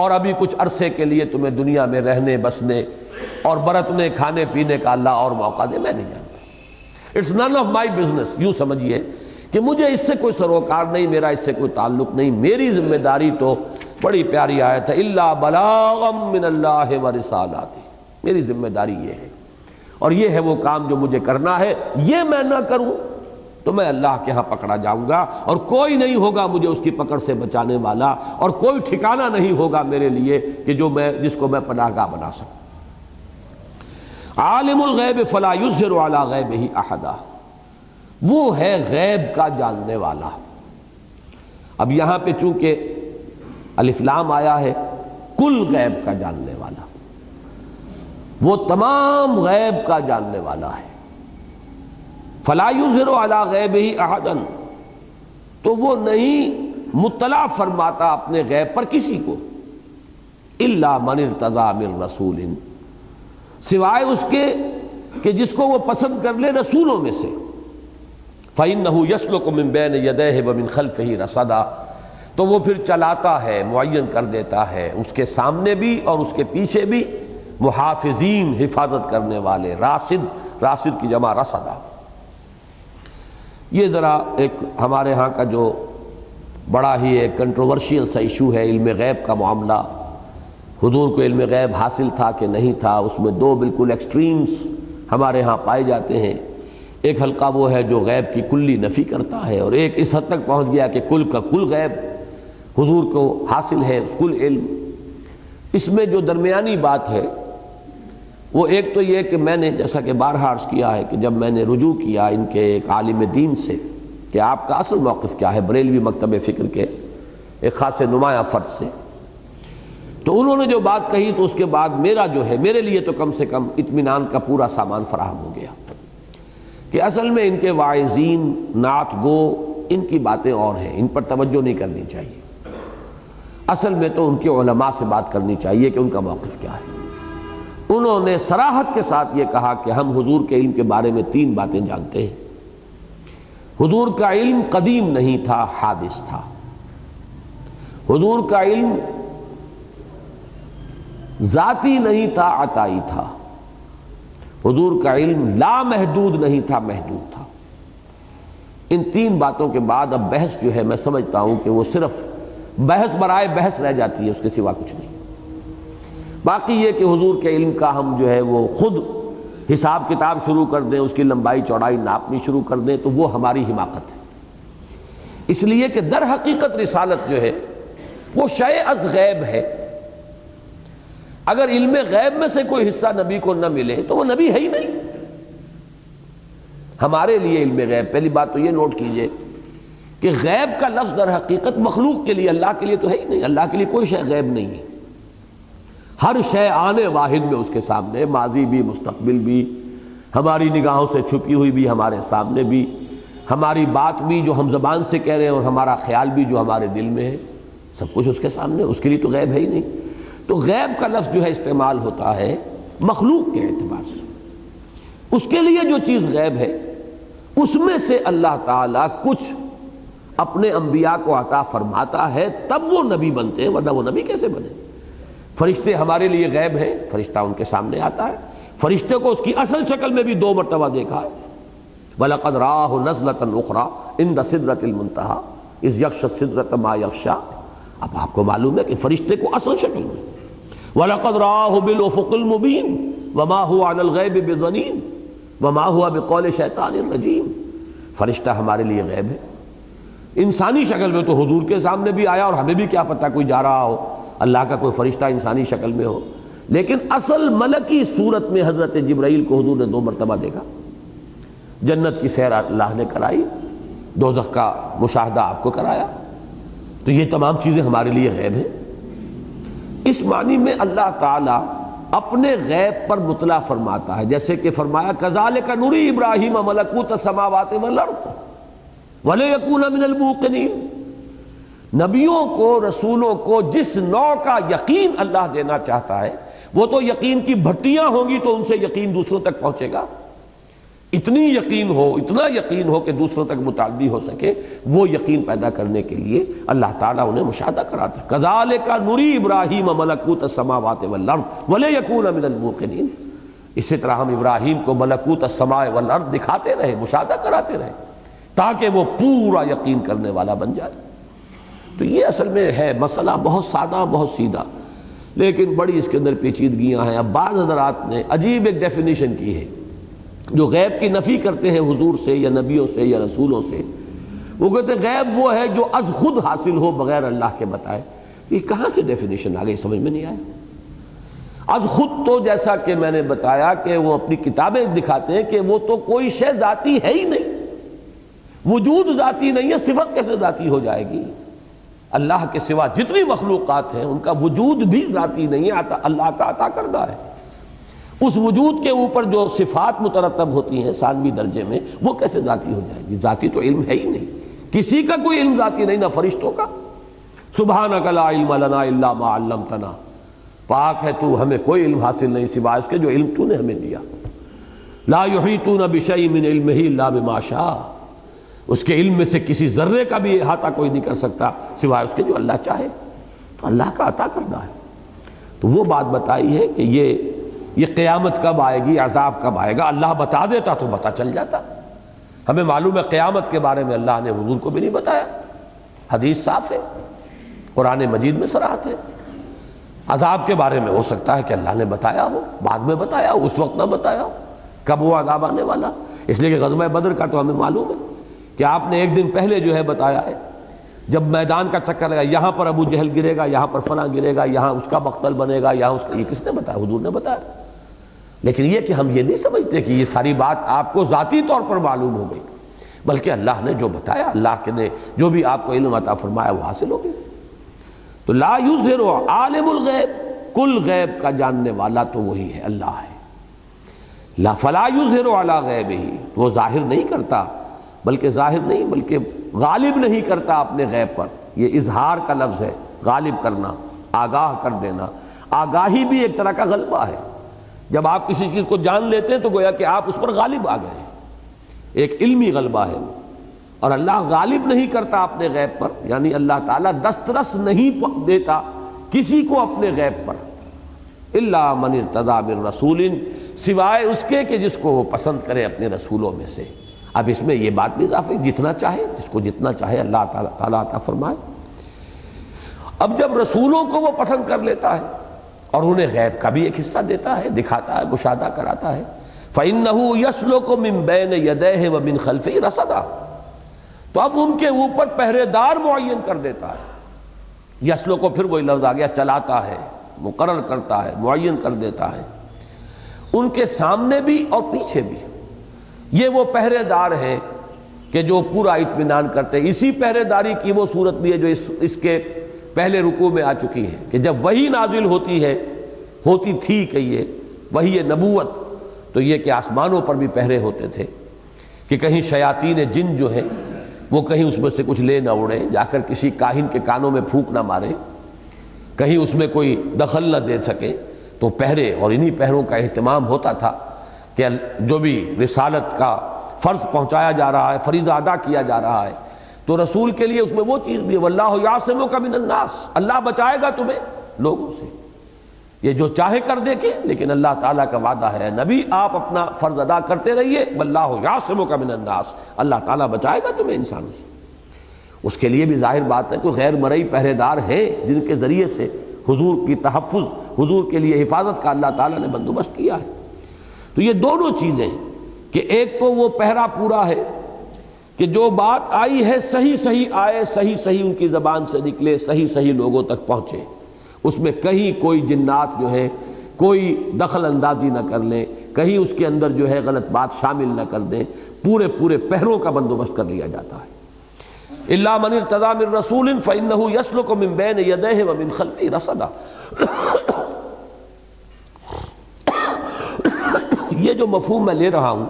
اور ابھی کچھ عرصے کے لیے تمہیں دنیا میں رہنے بسنے اور برتنے کھانے پینے کا اللہ اور موقع دے، میں نہیں جانتا۔ It's none of my business, یوں سمجھیے کہ مجھے اس سے کوئی سروکار نہیں، میرا اس سے کوئی تعلق نہیں، میری ذمہ داری تو بڑی پیاری آیت ہے الا بلاغا من اللہ ورسالاتہ، میری ذمہ داری یہ ہے، اور یہ ہے وہ کام جو مجھے کرنا ہے، یہ میں نہ کروں تو میں اللہ کے ہاں پکڑا جاؤں گا، اور کوئی نہیں ہوگا مجھے اس کی پکڑ سے بچانے والا، اور کوئی ٹھکانہ نہیں ہوگا میرے لیے کہ جس کو میں پناہ گاہ بنا سکوں۔ عالم الغیب فلا یظہر علی غیبہ احدا، وہ ہے غیب کا جاننے والا۔ اب یہاں پہ چونکہ الف لام آیا ہے، کل غیب کا جاننے والا، وہ تمام غیب کا جاننے والا ہے۔ فلا یظہر علی غیبہ احدا، تو وہ نہیں مطلع فرماتا اپنے غیب پر کسی کو، الا من ارتضی من رسول، سوائے اس کے کہ جس کو وہ پسند کر لے رسولوں میں سے۔ فإنہ یسلک من بین یدیہ ومن خلفہ رصدا، تو وہ پھر چلاتا ہے، معین کر دیتا ہے اس کے سامنے بھی اور اس کے پیچھے بھی محافظین، حفاظت کرنے والے، راصد کی جمع رصدا۔ یہ ذرا ایک ہمارے ہاں کا جو بڑا ہی ایک کنٹروورشیل سا ایشو ہے، علم غیب کا معاملہ۔ حضور کو علم غیب حاصل تھا کہ نہیں تھا، اس میں دو بالکل ایکسٹریمز ہمارے ہاں پائے جاتے ہیں۔ ایک حلقہ وہ ہے جو غیب کی کلی نفی کرتا ہے، اور ایک اس حد تک پہنچ گیا کہ کل کا کل غیب حضور کو حاصل ہے، کل علم۔ اس میں جو درمیانی بات ہے وہ ایک تو یہ کہ میں نے جیسا کہ بارہا عرض کیا ہے کہ جب میں نے رجوع کیا ان کے ایک عالم دین سے کہ آپ کا اصل موقف کیا ہے بریلوی مکتب فکر کے ایک خاص نمایاں فرد سے، تو انہوں نے جو بات کہی تو اس کے بعد میرا جو ہے میرے لیے تو کم سے کم اطمینان کا پورا سامان فراہم ہو گیا کہ اصل میں ان کے واعظین نعت گو ان کی باتیں اور ہیں، ان پر توجہ نہیں کرنی چاہیے، اصل میں تو ان کے علماء سے بات کرنی چاہیے کہ ان کا موقف کیا ہے۔ انہوں نے صراحت کے ساتھ یہ کہا کہ ہم حضور کے علم کے بارے میں 3 باتیں جانتے ہیں۔ حضور کا علم قدیم نہیں تھا، حادث تھا۔ حضور کا علم ذاتی نہیں تھا، عطائی تھا۔ حضور کا علم لامحدود نہیں تھا، محدود تھا۔ ان 3 باتوں کے بعد اب بحث جو ہے میں سمجھتا ہوں کہ وہ صرف بحث برائے بحث رہ جاتی ہے، اس کے سوا کچھ نہیں۔ باقی یہ کہ حضور کے علم کا ہم جو ہے وہ خود حساب کتاب شروع کر دیں، اس کی لمبائی چوڑائی ناپنی شروع کر دیں تو وہ ہماری حماقت ہے، اس لیے کہ در حقیقت رسالت جو ہے وہ شیء از غیب ہے۔ اگر علم غیب میں سے کوئی حصہ نبی کو نہ ملے تو وہ نبی ہے ہی نہیں۔ ہمارے لیے علم غیب، پہلی بات تو یہ نوٹ کیجئے کہ غیب کا لفظ در حقیقت مخلوق کے لیے، اللہ کے لیے تو ہے ہی نہیں۔ اللہ کے لیے کوئی شے غیب نہیں ہے، ہر شے آنے واحد میں اس کے سامنے، ماضی بھی مستقبل بھی، ہماری نگاہوں سے چھپی ہوئی بھی، ہمارے سامنے بھی، ہماری بات بھی جو ہم زبان سے کہہ رہے ہیں اور ہمارا خیال بھی جو ہمارے دل میں ہے، سب کچھ اس کے سامنے، اس کے لیے تو غیب ہے ہی نہیں۔ تو غیب کا لفظ جو ہے استعمال ہوتا ہے مخلوق کے اعتبار سے، اس کے لیے جو چیز غیب ہے اس میں سے اللہ تعالیٰ کچھ اپنے انبیاء کو عطا فرماتا ہے، تب وہ نبی بنتے ہیں، ورنہ وہ نبی کیسے بنے؟ فرشتے ہمارے لیے غیب ہیں، فرشتہ ان کے سامنے آتا ہے، فرشتے کو اس کی اصل شکل میں بھی 2 مرتبہ دیکھا ہے۔ وَلَقَدْ رَآهُ نَزْلَةً أُخْرَىٰ عِنْدَ سِدْرَةِ الْمُنتَهَىٰ إِذْ يَغْشَى السِّدْرَةَ مَا يَغْشَىٰ۔ اب آپ کو معلوم ہے کہ فرشتے کو اصل شکل میں وَلَقَدْ رَآهُ بِالْأُفُقِ الْمُبِينِ وَمَا هُوَ عَلَى الْغَيْبِ بِضَنِينٍ وَمَا هُوَ بِقَوْلِ شَيْطَانٍ رَجِيمٍ۔ فرشتہ ہمارے لیے غیب ہے، انسانی شکل میں تو حضور کے سامنے بھی آیا اور ہمیں بھی کیا پتہ کوئی جا رہا ہو اللہ کا کوئی فرشتہ انسانی شکل میں ہو، لیکن اصل ملکی صورت میں حضرت جبرائیل کو حضور نے 2 مرتبہ دیکھا۔ جنت کی سیر اللہ نے کرائی، دوزخ کا مشاہدہ آپ کو کرایا، تو یہ تمام چیزیں ہمارے لیے غیب ہیں۔ اس معنی میں اللہ تعالیٰ اپنے غیب پر مطلع فرماتا ہے، جیسے کہ فرمایا كَذَلِكَ نُرِي إِبْرَاهِيمَ مَلَكُوتَ السَّمَاوَاتِ وَالْأَرْضِ وَلِيَكُونَ مِنَ الْمُوقِنِينَ۔ نبیوں کو، رسولوں کو جس نوع کا یقین اللہ دینا چاہتا ہے، وہ تو یقین کی بھٹیاں ہوں گی تو ان سے یقین دوسروں تک پہنچے گا۔ اتنی یقین ہو، اتنا یقین ہو کہ دوسروں تک متعدی ہو سکے، وہ یقین پیدا کرنے کے لیے اللہ تعالیٰ انہیں مشاہدہ کراتا ہے۔ كَذَلِكَ نُرِي إِبْرَاهِيمَ مَلَكُوتَ السَّمَاوَاتِ وَالْأَرْضِ وَلِيَكُونَ مِنَ الْمُوقِنِينَ۔ اسی طرح ہم ابراہیم کو ملکوت السماء والارض دکھاتے رہے، مشاہدہ کراتے رہے، تاکہ وہ پورا یقین کرنے والا بن جائے۔ تو یہ اصل میں ہے مسئلہ بہت سادہ، بہت سیدھا، لیکن بڑی اس کے اندر پیچیدگیاں ہیں۔ اب بعض حضرات نے عجیب ایک ڈیفینیشن کی ہے، جو غیب کی نفی کرتے ہیں حضور سے یا نبیوں سے یا رسولوں سے، وہ کہتے ہیں غیب وہ ہے جو از خود حاصل ہو بغیر اللہ کے بتائے۔ یہ کہاں سے ڈیفینیشن آ گئی، سمجھ میں نہیں آیا۔ از خود تو جیسا کہ میں نے بتایا کہ وہ اپنی کتابیں دکھاتے ہیں کہ وہ تو کوئی شے ذاتی ہے ہی نہیں، وجود ذاتی نہیں ہے، صفت کیسے ذاتی ہو جائے گی؟ اللہ کے سوا جتنی مخلوقات ہیں ان کا وجود بھی ذاتی نہیں ہے، اللہ کا عطا کردہ ہے۔ اس وجود کے اوپر جو صفات مترتب ہوتی ہیں ثانوی درجے میں، وہ کیسے ذاتی ہو جائے گی؟ ذاتی تو علم ہے ہی نہیں، کسی کا کوئی علم ذاتی نہیں، نہ فرشتوں کا۔ سبحانک لا علم لنا الا ما علمتنا، پاک ہے تو، ہمیں کوئی علم حاصل نہیں سوائے اس کے جو علم تو نے ہمیں دیا۔ لا یحیطون بشیء من علمہ الا بما شاء، اس کے علم میں سے کسی ذرے کا بھی احاطہ کوئی نہیں کر سکتا سوائے اس کے جو اللہ چاہے، تو اللہ کا عطا کرنا ہے۔ تو وہ بات بتائی ہے کہ یہ قیامت کب آئے گی، عذاب کب آئے گا، اللہ بتا دیتا تو پتہ چل جاتا۔ ہمیں معلوم ہے قیامت کے بارے میں اللہ نے حضور کو بھی نہیں بتایا، حدیث صاف ہے، قرآن مجید میں صراحت ہے۔ عذاب کے بارے میں ہو سکتا ہے کہ اللہ نے بتایا ہو، بعد میں بتایا ہو، اس وقت نہ بتایا ہو کب وہ عذاب آنے والا، اس لیے کہ غزوہ بدر کا تو ہمیں معلوم ہے کہ آپ نے ایک دن پہلے جو ہے بتایا ہے، جب میدان کا چکر لگا یہاں پر ابو جہل گرے گا، یہاں پر فلاں گرے گا، یہاں اس کا مقتل بنے گا، یہاں اس کا، یہ کس نے بتایا؟ حضور نے بتایا۔ لیکن یہ کہ ہم یہ نہیں سمجھتے کہ یہ ساری بات آپ کو ذاتی طور پر معلوم ہو گئی، بلکہ اللہ نے جو بتایا، اللہ کے نے جو بھی آپ کو علم عطا فرمایا وہ حاصل ہو گئی۔ تو لا یظہر عالم الغیب، کل غیب کا جاننے والا تو وہی ہے، اللہ ہے۔ لا فلا یظہر علی غیبہ، وہ ظاہر نہیں کرتا، بلکہ ظاہر نہیں بلکہ غالب نہیں کرتا اپنے غیب پر۔ یہ اظہار کا لفظ ہے، غالب کرنا، آگاہ کر دینا۔ آگاہی بھی ایک طرح کا غلبہ ہے۔ جب آپ کسی چیز کو جان لیتے ہیں تو گویا کہ آپ اس پر غالب آ گئے ہیں، ایک علمی غلبہ ہے وہ۔ اور اللہ غالب نہیں کرتا اپنے غیب پر، یعنی اللہ تعالیٰ دسترس نہیں دیتا کسی کو اپنے غیب پر، الا من ارتضی من رسول، سوائے اس کے کہ جس کو وہ پسند کرے اپنے رسولوں میں سے۔ اب اس میں یہ بات بھی اضافی، جتنا چاہے، جس کو جتنا چاہے اللہ تعالیٰ عطا فرمائے۔ اب جب رسولوں کو وہ پسند کر لیتا ہے اور انہیں غیب کا بھی ایک حصہ دیتا ہے، دکھاتا ہے، مشاہدہ کراتا ہے، فَإِنَّهُ يَسْلُكُ مِن بَيْنِ يَدَيْهِ وَمِن خَلْفِهِ رَصَدًا، تو اب ان کے اوپر پہرے دار معین کر دیتا ہے۔ یسلو کو پھر وہی لفظ آ گیا، چلاتا ہے، مقرر کرتا ہے، معین کر دیتا ہے، ان کے سامنے بھی اور پیچھے بھی۔ یہ وہ پہرے دار ہیں کہ جو پورا اطمینان کرتے ہیں۔ اسی پہرے داری کی وہ صورت بھی ہے جو اس کے پہلے رکوع میں آ چکی ہے، کہ جب وحی نازل ہوتی تھی کہ یہ وحی نبوت، تو یہ کہ آسمانوں پر بھی پہرے ہوتے تھے کہ کہیں شیاطین جن جو ہیں وہ کہیں اس میں سے کچھ لے نہ اڑے، جا کر کسی کاہن کے کانوں میں پھونک نہ مارے، کہیں اس میں کوئی دخل نہ دے سکے۔ تو پہرے، اور انہی پہروں کا اہتمام ہوتا تھا کہ جو بھی رسالت کا فرض پہنچایا جا رہا ہے، فریضہ ادا کیا جا رہا ہے، تو رسول کے لیے اس میں وہ چیز بھی ہے، واللہ یعصمک من الناس، اللہ بچائے گا تمہیں لوگوں سے۔ یہ جو چاہے کر دے کے، لیکن اللہ تعالیٰ کا وعدہ ہے نبی آپ اپنا فرض ادا کرتے رہیے، واللہ یعصمک من الناس، اللہ تعالیٰ بچائے گا تمہیں انسانوں سے۔ اس کے لیے بھی ظاہر بات ہے کہ غیر مرئی پہرے دار ہیں جن کے ذریعے سے حضور کی تحفظ، حضور کے لیے حفاظت کا اللہ تعالیٰ نے بندوبست کیا ہے۔ تو یہ دونوں چیزیں کہ ایک تو وہ پہرا پورا ہے کہ جو بات آئی ہے صحیح صحیح آئے، صحیح صحیح ان کی زبان سے نکلے، صحیح صحیح لوگوں تک پہنچے، اس میں کہیں کوئی جنات جو ہے کوئی دخل اندازی نہ کر لیں، کہیں اس کے اندر جو ہے غلط بات شامل نہ کر دیں، پورے پہروں کا بندوبست کر لیا جاتا ہے۔ الا من ارتضی من رسول فإنه يسلك من بين يديه ومن خلفه رصدا۔ یہ جو مفہوم میں لے رہا ہوں،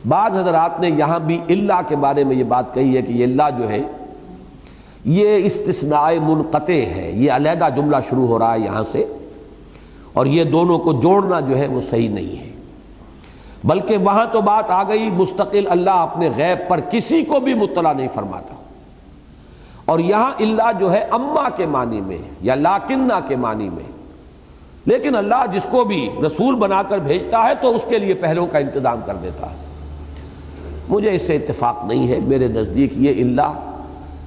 بعض حضرات نے یہاں بھی الا کے بارے میں یہ بات کہی ہے کہ یہ الا جو ہے یہ استثناء منقطع ہے، یہ علیحدہ جملہ شروع ہو رہا ہے یہاں سے، اور یہ دونوں کو جوڑنا جو ہے وہ صحیح نہیں ہے، بلکہ وہاں تو بات آ گئی مستقل اللہ اپنے غیب پر کسی کو بھی مطلع نہیں فرماتا، اور یہاں الا جو ہے اما کے معنی میں یا لاکنہ کے معنی میں، لیکن اللہ جس کو بھی رسول بنا کر بھیجتا ہے تو اس کے لیے پہلوں کا انتظام کر دیتا ہے۔ مجھے اس سے اتفاق نہیں ہے، میرے نزدیک یہ الا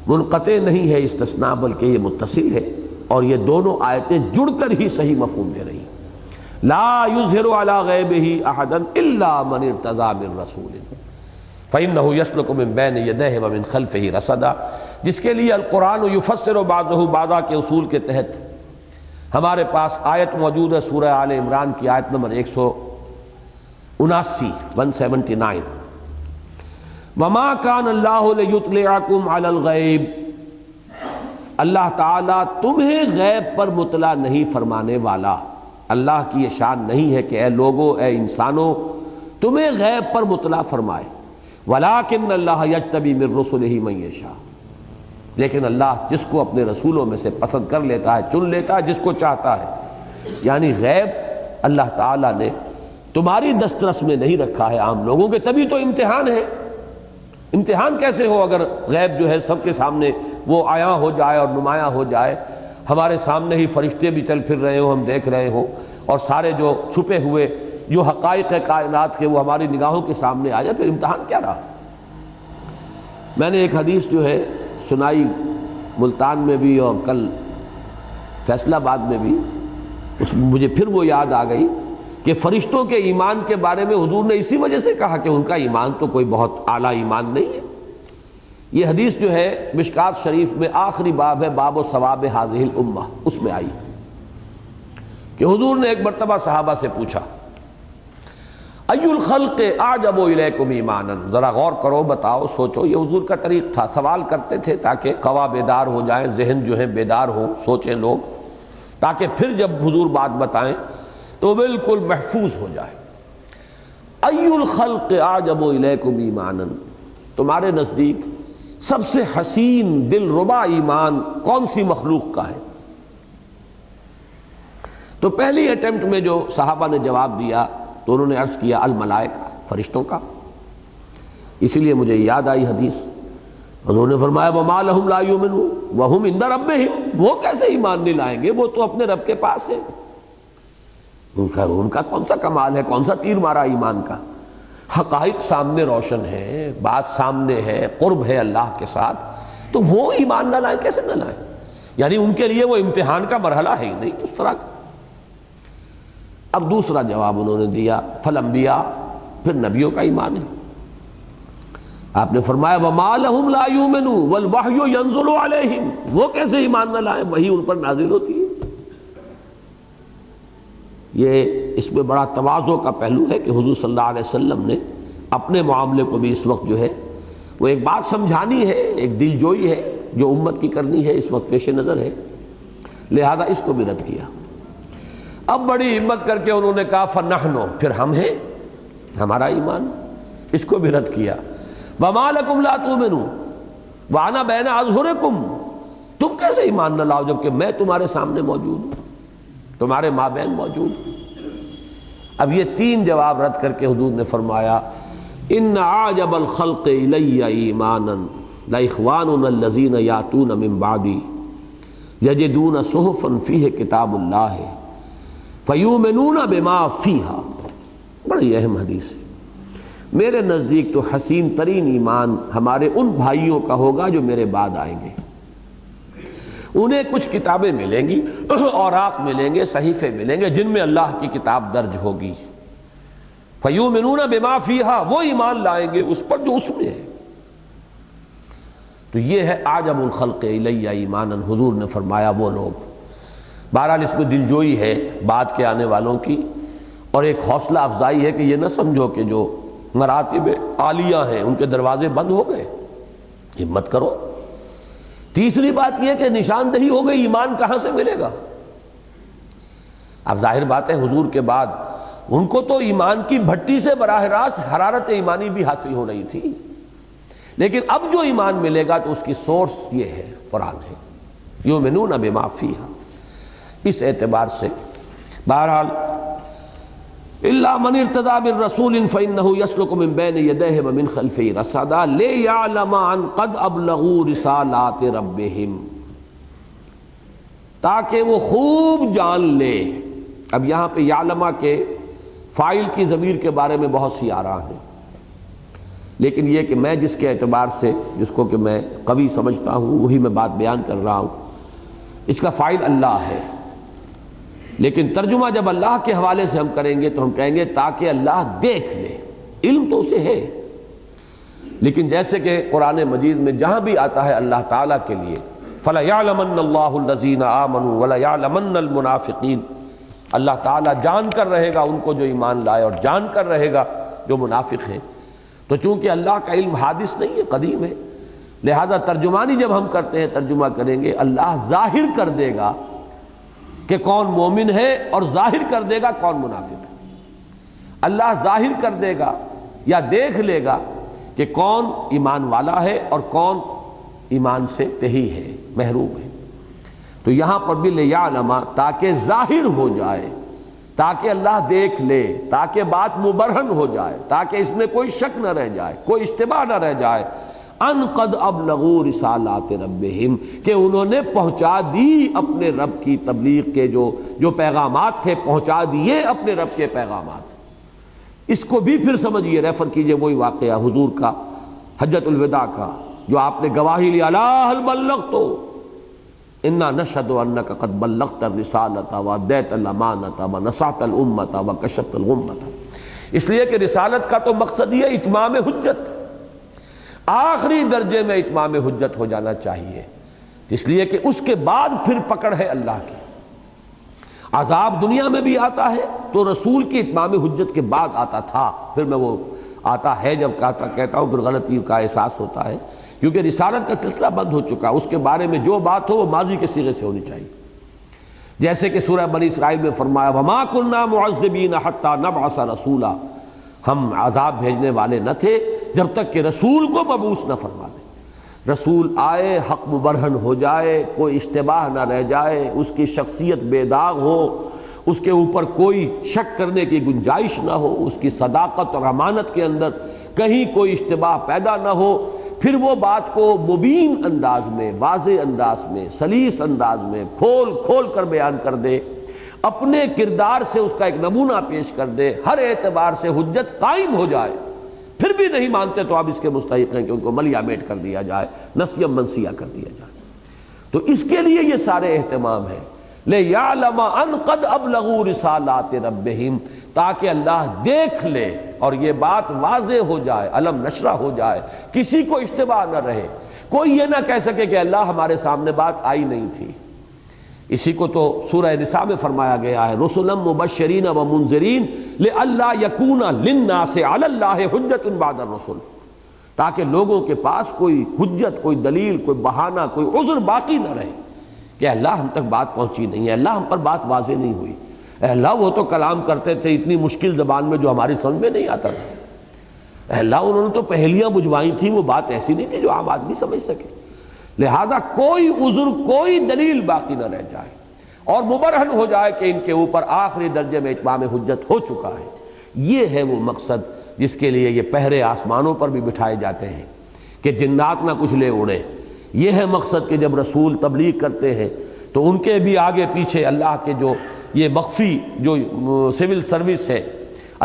منقطع نہیں ہے استثناء، بلکہ یہ متصل ہے، اور یہ دونوں آیتیں جڑ کر ہی صحیح مفہوم دے رہی ہیں۔ لا یظہر علی غیبہ احدا الا من ارتضی من رسول فإنہ یسلک من بین یدیہ ومن خلفہ رصدا، جس کے لیے القرآن یفسر بعضہ بعضا کے اصول کے تحت ہمارے پاس آیت موجود ہے، سورہ آل عمران کی آیت نمبر 179 وما کان اللہ لیطلعکم علی الغیب، اللہ تعالیٰ تمہیں غیب پر مطلع نہیں فرمانے والا۔ اللہ کی یہ شان نہیں ہے کہ اے لوگو، اے انسانوں، تمہیں غیب پر مطلع فرمائے، ولکن اللہ یجتبی من رسلہ من یشاء، لیکن اللہ جس کو اپنے رسولوں میں سے پسند کر لیتا ہے، چن لیتا ہے جس کو چاہتا ہے۔ یعنی غیب اللہ تعالیٰ نے تمہاری دسترس میں نہیں رکھا ہے عام لوگوں کے، تبھی تو امتحان ہے۔ امتحان کیسے ہو اگر غیب جو ہے سب کے سامنے وہ عیاں ہو جائے اور نمایاں ہو جائے، ہمارے سامنے ہی فرشتے بھی چل پھر رہے ہوں، ہم دیکھ رہے ہوں، اور سارے جو چھپے ہوئے جو حقائق کائنات کے وہ ہماری نگاہوں کے سامنے آ جائے، پھر امتحان کیا رہا؟ میں نے ایک حدیث جو ہے سنائی ملتان میں بھی اور کل فیصل آباد میں بھی، اس میں مجھے پھر وہ یاد آ گئی کہ فرشتوں کے ایمان کے بارے میں حضور نے اسی وجہ سے کہا کہ ان کا ایمان تو کوئی بہت اعلیٰ ایمان نہیں ہے۔ یہ حدیث جو ہے مشکات شریف میں آخری باب ہے، باب و ثواب ہذہ الامہ، اس میں آئی کہ حضور نے ایک مرتبہ صحابہ سے پوچھا، ای الخلق اعجب الیکم ایمانا، ذرا غور کرو، بتاؤ، سوچو. یہ حضور کا طریق تھا، سوال کرتے تھے تاکہ قوا بیدار ہو جائیں، ذہن جو ہے بیدار ہو، سوچیں لوگ، تاکہ پھر جب حضور بات بتائیں تو بالکل محفوظ ہو جائے. ای الخلق اعجب الیکم ایمانا، تمہارے نزدیک سب سے حسین دل ربا ایمان کون سی مخلوق کا ہے؟ تو پہلی اٹیمپٹ میں جو صحابہ نے جواب دیا تو انہوں نے عرض کیا الملائکہ، فرشتوں کا. اسی لیے مجھے یاد آئی حدیث، حضور نے فرمایا وما لہم لا یؤمنون وہم عند ربہم، وہ کیسے ایمان نہیں لائیں گے، وہ تو اپنے رب کے پاس ہے. ان کا کون سا کمال ہے، کون سا تیر مارا ایمان کا؟ حقائق سامنے روشن ہے، بات سامنے ہے، قرب ہے اللہ کے ساتھ، تو وہ ایمان نہ لائیں، کیسے نہ لائیں؟ یعنی ان کے لیے وہ امتحان کا مرحلہ ہے ہی نہیں اس طرح کا. اب دوسرا جواب انہوں نے دیا فالانبیاء، پھر نبیوں کا ایمان ہے. آپ نے فرمایا وما لہم لا یؤمنون والوحی ینزل علیہم، وہ کیسے ایمان نہ لائیں، وحی ان پر نازل ہوتی ہے. یہ اس میں بڑا تواضع کا پہلو ہے کہ حضور صلی اللہ علیہ وسلم نے اپنے معاملے کو بھی اس وقت جو ہے وہ ایک بات سمجھانی ہے، ایک دل جوئی ہے جو امت کی کرنی ہے، اس وقت پیش نظر ہے، لہذا اس کو بھی رد کیا. اب بڑی ہمت کر کے انہوں نے کہا فنحن، پھر ہم ہیں، ہمارا ایمان، اس کو بھی رد کیا. وما لکم لا تؤمنون وانا بین اظہرکم، تم کیسے ایمان نہ لاؤ جبکہ میں تمہارے سامنے موجود ہوں، تمہارے مابین موجود ہوں. اب یہ تین جواب رد کر کے حضور نے فرمایا ان اعجب الخلق الی ایمانا لاخواننا الذین یاتون من بعدی یجدون صحفا فیہ کتاب اللہ فیؤمنون بما فیہا. بڑی اہم حدیث ہے. میرے نزدیک تو حسین ترین ایمان ہمارے ان بھائیوں کا ہوگا جو میرے بعد آئیں گے. انہیں کچھ کتابیں ملیں گی، اوراق ملیں گے، صحیفے ملیں گے جن میں اللہ کی کتاب درج ہوگی. فیؤمنون بما فیہا، وہ ایمان لائیں گے اس پر جو اس میں ہے. تو یہ ہے اعجب الخلق الی ایمانا، حضور نے فرمایا وہ لوگ. بہرحال اس میں دلجوئی ہے بعد کے آنے والوں کی، اور ایک حوصلہ افزائی ہے کہ یہ نہ سمجھو کہ جو مراتب عالیہ ہیں ان کے دروازے بند ہو گئے. ہمت کرو. تیسری بات یہ کہ نشاندہی ہو گئی، ایمان کہاں سے ملے گا؟ اب ظاہر بات ہے حضور کے بعد ان کو تو ایمان کی بھٹی سے براہ راست حرارت ایمانی بھی حاصل ہو رہی تھی، لیکن اب جو ایمان ملے گا تو اس کی سورس یہ ہے، قرآن ہے. یؤمنون بما فیہا. اس اعتبار سے بہرحال الا من ارتضى بالرسول فانه يسلك من بين يديه ومن خلفه رصدا ليعلم ان قد ابلغوا رسالات ربهم، تاکہ وہ خوب جان لے. اب یہاں پہ یعلم کے فاعل کی ضمیر کے بارے میں بہت سی آراء ہیں، لیکن یہ کہ میں جس کے اعتبار سے جس کو کہ میں قوی سمجھتا ہوں وہی میں بات بیان کر رہا ہوں. اس کا فاعل اللہ ہے، لیکن ترجمہ جب اللہ کے حوالے سے ہم کریں گے تو ہم کہیں گے تاکہ اللہ دیکھ لے. علم تو اسے ہے، لیکن جیسے کہ قرآن مجید میں جہاں بھی آتا ہے اللہ تعالیٰ کے لیے فَلَيَعْلَمَنَّ اللَّهُ الَّذِينَ آمَنُوا وَلَيَعْلَمَنَّ الْمُنَافِقِينَ، اللہ تعالیٰ جان کر رہے گا ان کو جو ایمان لائے اور جان کر رہے گا جو منافق ہیں. تو چونکہ اللہ کا علم حادث نہیں ہے، قدیم ہے، لہذا ترجمانی جب ہم کرتے ہیں ترجمہ کریں گے اللہ ظاہر کر دے گا کہ کون مومن ہے اور ظاہر کر دے گا کون منافق ہے. اللہ ظاہر کر دے گا یا دیکھ لے گا کہ کون ایمان والا ہے اور کون ایمان سے تہی ہے، محروم ہے. تو یہاں پر بھی لیعلم، تاکہ ظاہر ہو جائے، تاکہ اللہ دیکھ لے، تاکہ بات مبرہن ہو جائے، تاکہ اس میں کوئی شک نہ رہ جائے، کوئی اشتباہ نہ رہ جائے. ان قد ابلغوا رسالات ربہم، کہ انہوں نے پہنچا دی اپنے رب کی تبلیغ کے جو پیغامات تھے، پہنچا دیے اپنے رب کے پیغامات. اس کو بھی پھر سمجھیے، ریفر کیجئے وہی واقعہ حضور کا حجۃ الوداع کا جو آپ نے گواہی لی الا هل بلغت انا نشهد انک قد بلغت الرسالۃ وادیت الامانۃ ونصحت الامۃ وکشفت الغمۃ. اس لیے کہ رسالت کا تو مقصد یہ اتمام حجت، آخری درجے میں اتمام حجت ہو جانا چاہیے، اس لیے کہ اس کے بعد پھر پکڑ ہے اللہ کی. عذاب دنیا میں بھی آتا ہے تو رسول کی اتمام حجت کے بعد آتا تھا، پھر میں وہ آتا ہے جب کہتا ہوں پھر غلطی کا احساس ہوتا ہے، کیونکہ رسالت کا سلسلہ بند ہو چکا، اس کے بارے میں جو بات ہو وہ ماضی کے صیغے سے ہونی چاہیے۔ جیسے کہ سورہ بنی اسرائیل میں فرمایا وَمَا كُنَّا مُعَذِّبِينَ حَتَّى نَبْعَثَ رَسُولًا، ہم عذاب بھیجنے والے نہ تھے جب تک کہ رسول کو مبعوث نہ فرما دیں۔ رسول آئے، حق مبرہن ہو جائے، کوئی اشتباہ نہ رہ جائے، اس کی شخصیت بے داغ ہو، اس کے اوپر کوئی شک کرنے کی گنجائش نہ ہو، اس کی صداقت اور امانت کے اندر کہیں کوئی اشتباہ پیدا نہ ہو، پھر وہ بات کو مبین انداز میں، واضح انداز میں، سلیس انداز میں کھول کھول کر بیان کر دے، اپنے کردار سے اس کا ایک نمونہ پیش کر دے، ہر اعتبار سے حجت قائم ہو جائے۔ پھر بھی نہیں مانتے تو اب اس کے مستحق ہیں کہ ان کو ملیا میٹ کر دیا جائے، نسیم منسیہ کر دیا جائے۔ تو اس کے لیے یہ سارے اہتمام ہیں، لِيَعْلَمَ أَنْ قَدْ أَبْلَغُوا رِسَالَاتِ رَبِّهِمْ، تاکہ اللہ دیکھ لے اور یہ بات واضح ہو جائے، علم نشرہ ہو جائے، کسی کو اشتباہ نہ رہے، کوئی یہ نہ کہہ سکے کہ اللہ ہمارے سامنے بات آئی نہیں تھی۔ اسی کو تو سورہ نساء میں فرمایا گیا ہے رسلا مبشرین و منذرین لئلا یکون للناس علی اللہ حجت بعد الرسل، تاکہ لوگوں کے پاس کوئی حجت، کوئی دلیل، کوئی بہانہ، کوئی عذر باقی نہ رہے کہ اللہ ہم تک بات پہنچی نہیں ہے، اللہ ہم پر بات واضح نہیں ہوئی، اے اللہ وہ تو کلام کرتے تھے اتنی مشکل زبان میں جو ہماری سمجھ میں نہیں آتا تھا، اے اللہ انہوں نے تو پہلیاں بجھوائی تھیں، وہ بات ایسی نہیں تھی جو عام آدمی سمجھ سکے، لہذا کوئی عذر، کوئی دلیل باقی نہ رہ جائے اور مبرہن ہو جائے کہ ان کے اوپر آخری درجے میں اتمام حجت ہو چکا ہے۔ یہ ہے وہ مقصد جس کے لیے یہ پہرے آسمانوں پر بھی بٹھائے جاتے ہیں کہ جنات نہ کچھ لے اڑے۔ یہ ہے مقصد کہ جب رسول تبلیغ کرتے ہیں تو ان کے بھی آگے پیچھے اللہ کے جو یہ مخفی جو سول سروس ہے،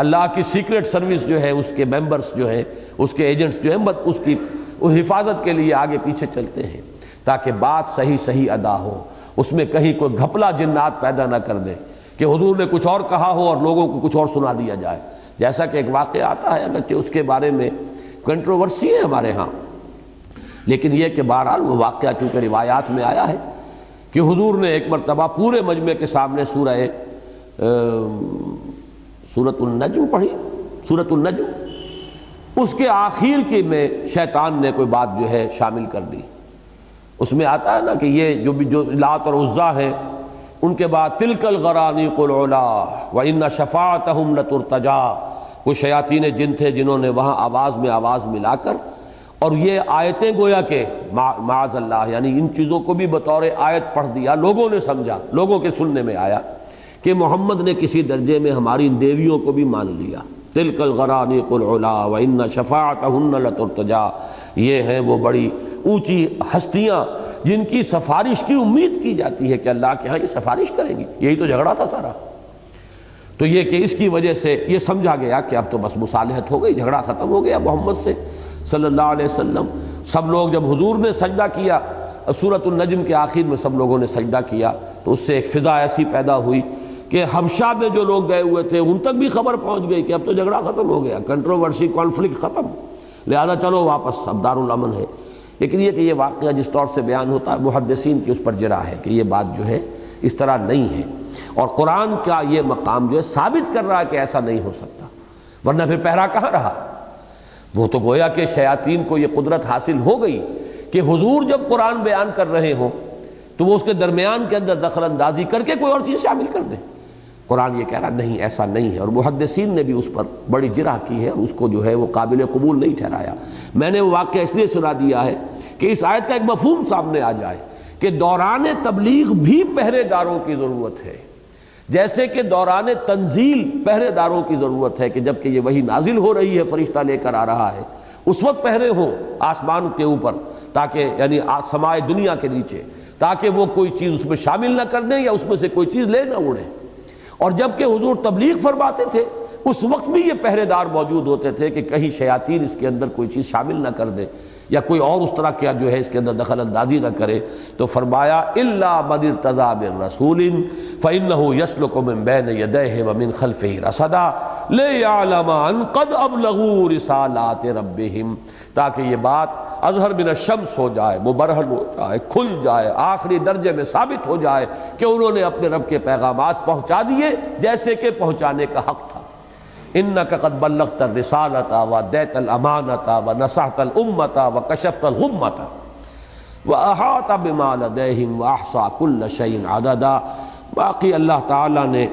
اللہ کی سیکرٹ سروس جو ہے، اس کے ممبرز جو ہیں، اس کے ایجنٹس جو ہیں، اس کی حفاظت کے لیے آگے پیچھے چلتے ہیں تاکہ بات صحیح ادا ہو، اس میں کہیں کوئی گھپلا جنات پیدا نہ کر دے کہ حضور نے کچھ اور کہا ہو اور لوگوں کو کچھ اور سنا دیا جائے، جیسا کہ ایک واقعہ آتا ہے اگرچہ اس کے بارے میں کنٹروورسی ہے ہمارے ہاں، لیکن یہ کہ بہرحال وہ واقعہ چونکہ روایات میں آیا ہے کہ حضور نے ایک مرتبہ پورے مجمع کے سامنے سورۃ النجم پڑھی، سورۃ النجم، اس کے آخر کی میں شیطان نے کوئی بات جو ہے شامل کر دی۔ اس میں آتا ہے نا کہ یہ جو لات اور عزا ہیں ان کے بعد تلک الغرانیق العلا وان شفاعتہم لترتجا، کچھ شیاطین جن تھے جنہوں نے وہاں آواز میں آواز ملا کر اور یہ آیتیں گویا کہ معاذ اللہ یعنی ان چیزوں کو بھی بطور آیت پڑھ دیا، لوگوں نے سمجھا، لوگوں کے سننے میں آیا کہ محمد نے کسی درجے میں ہماری ان دیویوں کو بھی مان لیا۔ تلک الغرانیق العلا وان شفاعتہن لترتجا، یہ ہیں وہ بڑی اونچی ہستیاں جن کی سفارش کی امید کی جاتی ہے کہ اللہ کے ہاں یہ سفارش کریں گی۔ یہی تو جھگڑا تھا سارا، تو یہ کہ اس کی وجہ سے یہ سمجھا گیا کہ اب تو بس مصالحت ہو گئی، جھگڑا ختم ہو گیا محمد سے صلی اللہ علیہ وسلم۔ سب لوگ جب حضور نے سجدہ کیا، سورۃ النجم کے آخر میں سب لوگوں نے سجدہ کیا تو اس سے ایک فضا ایسی پیدا ہوئی کہ حبشہ میں جو لوگ گئے ہوئے تھے ان تک بھی خبر پہنچ گئی کہ اب تو جھگڑا ختم ہو گیا، کنٹروورسی، کانفلکٹ ختم، لہذا چلو واپس، اب دارالامن ہے۔ لیکن یہ کہ یہ واقعہ جس طور سے بیان ہوتا ہے محدثین کی اس پر جرح ہے کہ یہ بات جو ہے اس طرح نہیں ہے، اور قرآن کا یہ مقام جو ہے ثابت کر رہا ہے کہ ایسا نہیں ہو سکتا، ورنہ پھر پہرا کہاں رہا؟ وہ تو گویا کہ شیاطین کو یہ قدرت حاصل ہو گئی کہ حضور جب قرآن بیان کر رہے ہوں تو وہ اس کے درمیان کے اندر دخل اندازی کر کے کوئی اور چیز شامل کر دیں۔ قرآن یہ کہہ رہا نہیں، ایسا نہیں ہے، اور محدثین نے بھی اس پر بڑی جرح کی ہے اور اس کو جو ہے وہ قابل قبول نہیں ٹھہرایا۔ میں نے وہ واقعہ اس لیے سنا دیا ہے کہ اس آیت کا ایک مفہوم سامنے آ جائے کہ دوران تبلیغ بھی پہرے داروں کی ضرورت ہے، جیسے کہ دوران تنزیل پہرے داروں کی ضرورت ہے کہ جب کہ یہ وحی نازل ہو رہی ہے، فرشتہ لے کر آ رہا ہے، اس وقت پہرے ہوں آسمان کے اوپر، تاکہ یعنی سمائے دنیا کے نیچے، تاکہ وہ کوئی چیز اس میں شامل نہ کر دیں یا اس میں سے کوئی چیز لے نہ اڑے۔ اور جب کہ حضور تبلیغ فرماتے تھے اس وقت بھی یہ پہرے دار موجود ہوتے تھے کہ کہیں شیاطین اس کے اندر کوئی چیز شامل نہ کر دے یا کوئی اور اس طرح کیا جو ہے اس کے اندر دخل اندازی نہ کرے۔ تو فرمایا الا من ارتضى بالرسول فانه يسلك من بين يديه ومن خلفه رصدا ليعلم ان قد ابلغوا رسالات ربهم، تاکہ یہ بات اظہر من الشمس ہو جائے، مبرہن ہو جائے، کھل جائے، آخری درجے میں ثابت ہو جائے کہ انہوں نے اپنے رب کے پیغامات پہنچا دیے جیسے کہ پہنچانے کا حق تھا۔ انک قد بلغت الرسالۃ وادیت الامانۃ ونصحت الامۃ وکشفت الغمۃ واحاط بما لدیہم واحصی کل شیء عددا۔ باقی اللہ تعالیٰ نے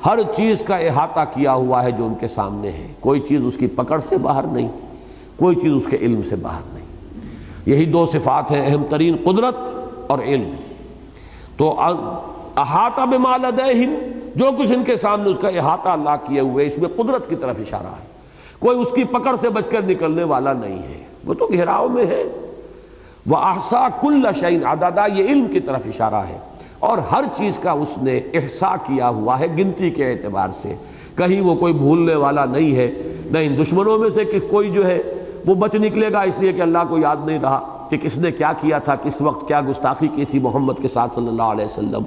ہر چیز کا احاطہ کیا ہوا ہے جو ان کے سامنے ہے، کوئی چیز اس کی پکڑ سے باہر نہیں، کوئی چیز اس کے علم سے باہر نہیں۔ یہی دو صفات ہیں اہم ترین، قدرت اور علم۔ تو احاطہ بما لدیہم، جو کچھ ان کے سامنے اس کا احاطہ اللہ کیے ہوئے، اس میں قدرت کی طرف اشارہ ہے، کوئی اس کی پکڑ سے بچ کر نکلنے والا نہیں ہے، وہ تو گھیراؤ میں ہے۔ وَأَحْصَىٰ كُلَّ شَيْءٍ عَدَدًا، یہ علم کی طرف اشارہ ہے، اور ہر چیز کا اس نے احصاء کیا ہوا ہے گنتی کے اعتبار سے، کہیں وہ کوئی بھولنے والا نہیں ہے۔ نہ ان دشمنوں میں سے کہ کوئی جو ہے وہ بچ نکلے گا اس لیے کہ اللہ کو یاد نہیں رہا کہ کس نے کیا کیا تھا، کس وقت کیا گستاخی کی تھی محمد کے ساتھ صلی اللہ علیہ وسلم،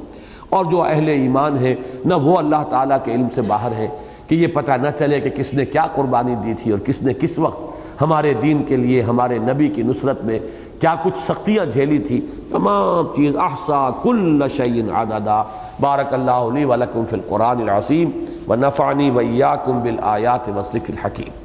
اور جو اہل ایمان ہیں نہ وہ اللہ تعالیٰ کے علم سے باہر ہیں کہ یہ پتہ نہ چلے کہ کس نے کیا قربانی دی تھی اور کس نے کس وقت ہمارے دین کے لیے، ہمارے نبی کی نصرت میں کیا کچھ سختیاں جھیلی تھی۔ تمام چیز احصا کل شیء عددا۔ بارک اللہ لی ولکم فی القرآن العظیم ونفعنی وإیاکم بالآیات والذکر الحکیم۔